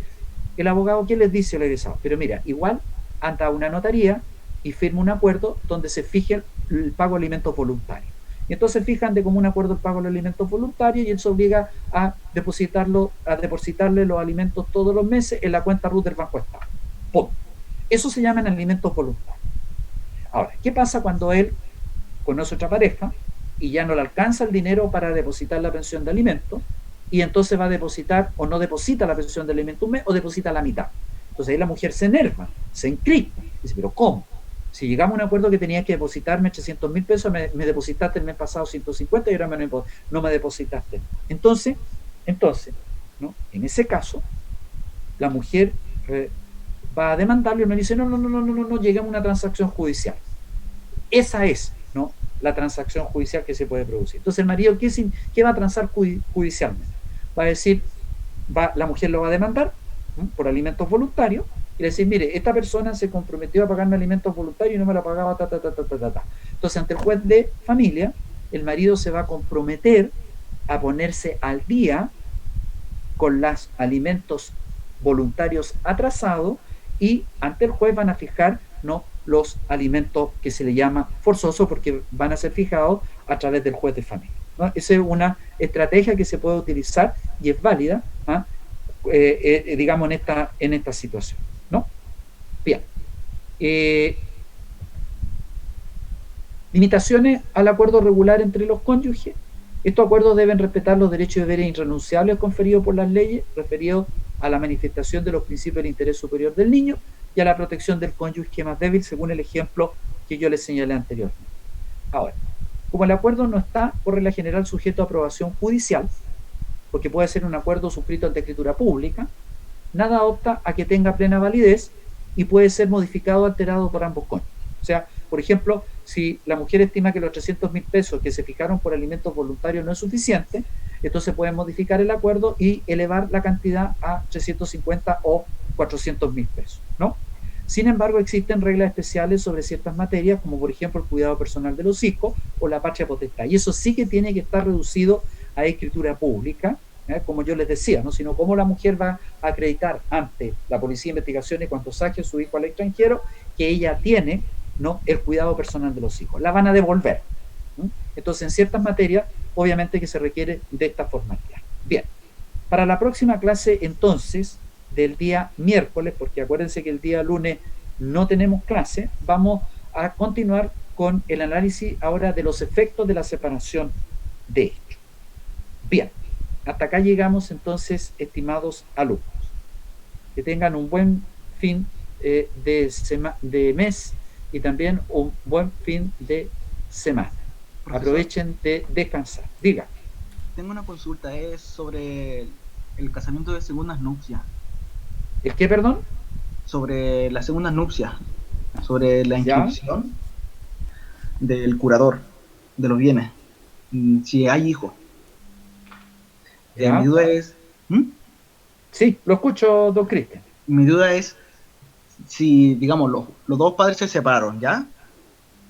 el abogado, ¿qué les dice al egresado? Pero mira, igual anda a una notaría y firma un acuerdo donde se fije el pago de alimentos voluntarios. Y entonces fijan de común acuerdo el pago de los alimentos voluntarios y él se obliga a depositarle los alimentos todos los meses en la cuenta RUT del Banco Estado. ¡Pum! Eso se llaman alimentos voluntarios. Ahora, ¿qué pasa cuando él conoce otra pareja y ya no le alcanza el dinero para depositar la pensión de alimentos y entonces va a depositar o no deposita la pensión de alimentos un mes o deposita la mitad? Entonces ahí la mujer se enerva, se encripta, dice, ¿pero cómo? Si llegamos a un acuerdo que tenía que depositarme 800.000 pesos, me depositaste el mes pasado 150 y ahora no me depositaste. Entonces, ¿no?, en ese caso, la mujer va a demandarle y uno dice, no, llegamos a una transacción judicial. Esa es, ¿no?, la transacción judicial que se puede producir. Entonces el marido, ¿qué va a transar judicialmente? Va a decir, la mujer lo va a demandar, ¿no?, por alimentos voluntarios, y decir, mire, esta persona se comprometió a pagarme alimentos voluntarios y no me lo pagaba, Entonces, ante el juez de familia, el marido se va a comprometer a ponerse al día con los alimentos voluntarios atrasados y ante el juez van a fijar, ¿no?, los alimentos que se le llama forzosos, porque van a ser fijados a través del juez de familia, ¿no? Esa es una estrategia que se puede utilizar y es válida, digamos, en esta situación, ¿no? Bien. Limitaciones al acuerdo regular entre los cónyuges. Estos acuerdos deben respetar los derechos y deberes irrenunciables conferidos por las leyes, referidos a la manifestación de los principios del interés superior del niño y a la protección del cónyuge más débil, según el ejemplo que yo les señalé anteriormente. Ahora, como el acuerdo no está, por regla general, sujeto a aprobación judicial, porque puede ser un acuerdo suscrito ante escritura pública, nada opta a que tenga plena validez y puede ser modificado o alterado por ambos cónyuges. O sea, por ejemplo, si la mujer estima que los 300.000 pesos que se fijaron por alimentos voluntarios no es suficiente, entonces pueden modificar el acuerdo y elevar la cantidad a 350 o 400.000 pesos, ¿no? Sin embargo, existen reglas especiales sobre ciertas materias, como por ejemplo el cuidado personal de los hijos o la patria potestad. Y eso sí que tiene que estar reducido a escritura pública, como yo les decía, ¿no? Sino cómo la mujer va a acreditar ante la policía de investigaciones cuando saque a su hijo al extranjero que ella tiene, ¿no?, el cuidado personal de los hijos. La van a devolver, ¿no? Entonces, en ciertas materias, obviamente que se requiere de esta formalidad. Bien, para la próxima clase, entonces, del día miércoles, porque acuérdense que el día lunes no tenemos clase, vamos a continuar con el análisis ahora de los efectos de la separación de hecho. Bien, hasta acá llegamos entonces, estimados alumnos. Que tengan un buen fin de mes y también un buen fin de semana. Profesor, aprovechen de descansar. Diga. Tengo una consulta, es sobre el casamiento de segundas nupcias. ¿El qué, perdón? Sobre las segundas nupcias, sobre la inscripción del curador de los bienes, si hay hijos. Mi duda es... Sí, lo escucho, don Cristian. Mi duda es si, digamos, los dos padres se separaron, ¿ya?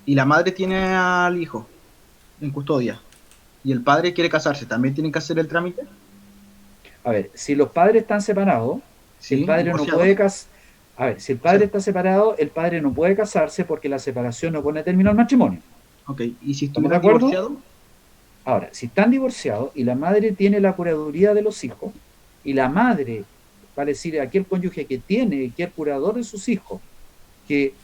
Y la madre tiene al hijo en custodia y el padre quiere casarse, ¿también tienen que hacer el trámite? A ver, si los padres están separados, sí, el padre no puede casarse. A ver, si el padre está separado, el padre no puede casarse porque la separación no pone término al matrimonio. Ok, ¿y si estuvieran divorciados? Ahora, si están divorciados y la madre tiene la curaduría de los hijos, y la madre, vale decir, aquel cónyuge que tiene, que es el curador de sus hijos, que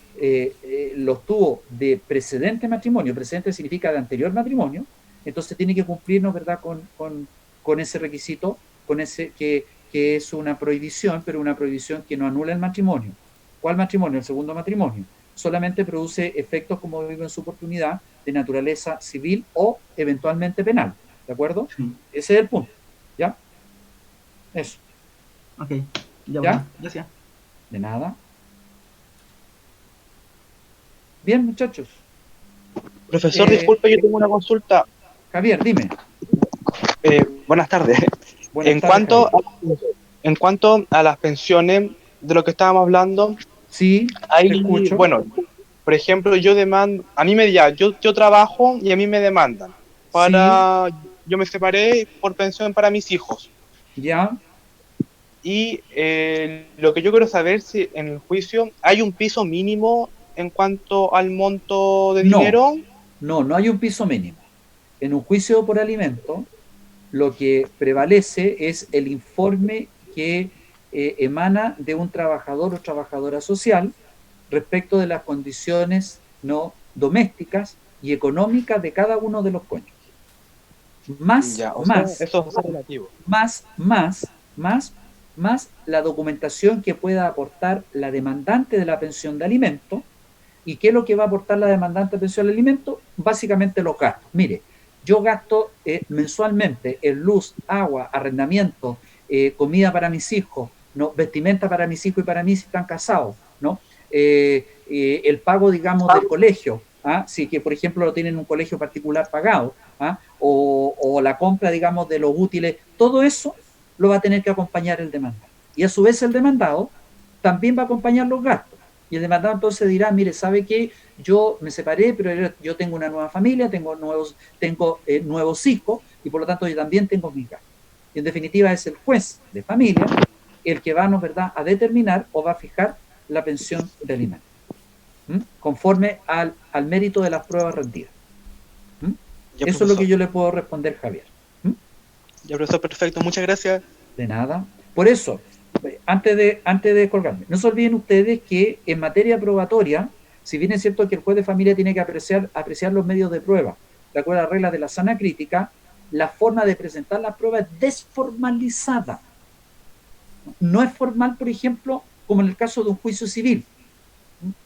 los tuvo de precedente matrimonio, precedente significa de anterior matrimonio, entonces tiene que cumplirnos, ¿verdad?, con ese requisito, con ese que es una prohibición, pero una prohibición que no anula el matrimonio. ¿Cuál matrimonio? El segundo matrimonio. Solamente produce efectos, como digo, en su oportunidad, de naturaleza civil o eventualmente penal. ¿De acuerdo? Sí. Ese es el punto. ¿Ya? Eso. Ok. ¿Ya? Bueno. Gracias. De nada. Bien, muchachos. Profesor, disculpe, yo tengo una consulta. Javier, dime. Buenas tardes. Buenas tardes, en cuanto a las pensiones, de lo que estábamos hablando, sí, te escucho. Bueno, por ejemplo, yo trabajo y a mí me demandan para, sí. Yo me separé por pensión para mis hijos. Ya. Y lo que yo quiero saber si en el juicio hay un piso mínimo en cuanto al monto de dinero. No hay un piso mínimo. En un juicio por alimento, lo que prevalece es el informe que emana de un trabajador o trabajadora social respecto de las condiciones no domésticas y económicas de cada uno de los cónyuges. Más la documentación que pueda aportar la demandante de la pensión de alimento. ¿Y qué es lo que va a aportar la demandante de pensión de alimento? Básicamente los gastos. Mire, yo gasto mensualmente en luz, agua, arrendamiento, comida para mis hijos, ¿no? Vestimenta para mis hijos y para mí si están casados, ¿no? El pago, digamos, del colegio, si que por ejemplo lo tienen en un colegio particular pagado, o la compra, digamos, de los útiles, todo eso lo va a tener que acompañar el demandado. Y a su vez el demandado también va a acompañar los gastos. Y el demandado entonces dirá, mire, ¿sabe qué? Yo me separé, pero yo tengo una nueva familia, tengo nuevos hijos, y por lo tanto yo también tengo mis gastos. Y en definitiva es el juez de familia el que va, ¿no, verdad?, a determinar o va a fijar la pensión de alimentos, conforme al mérito de las pruebas rendidas. Ya, eso es lo que yo le puedo responder, Javier. Ya, profesor, perfecto, muchas gracias. De nada. Por eso, antes de colgarme, no se olviden ustedes que en materia probatoria, si bien es cierto que el juez de familia tiene que apreciar los medios de prueba, de acuerdo a las reglas de la sana crítica, la forma de presentar la prueba es desformalizada. No es formal, por ejemplo, como en el caso de un juicio civil,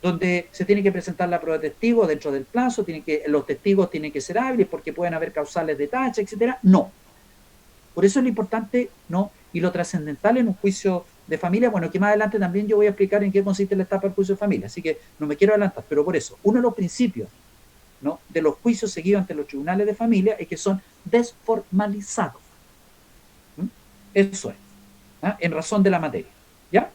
donde se tiene que presentar la prueba de testigo dentro del plazo, los testigos tienen que ser hábiles porque pueden haber causales de tacha, etcétera. No. Por eso es lo importante, ¿no?, y lo trascendental en un juicio de familia, bueno, que más adelante también yo voy a explicar en qué consiste la etapa del juicio de familia, así que no me quiero adelantar, pero por eso, uno de los principios, ¿no?, de los juicios seguidos ante los tribunales de familia es que son desformalizados. Eso es, en razón de la materia. ¿Ya?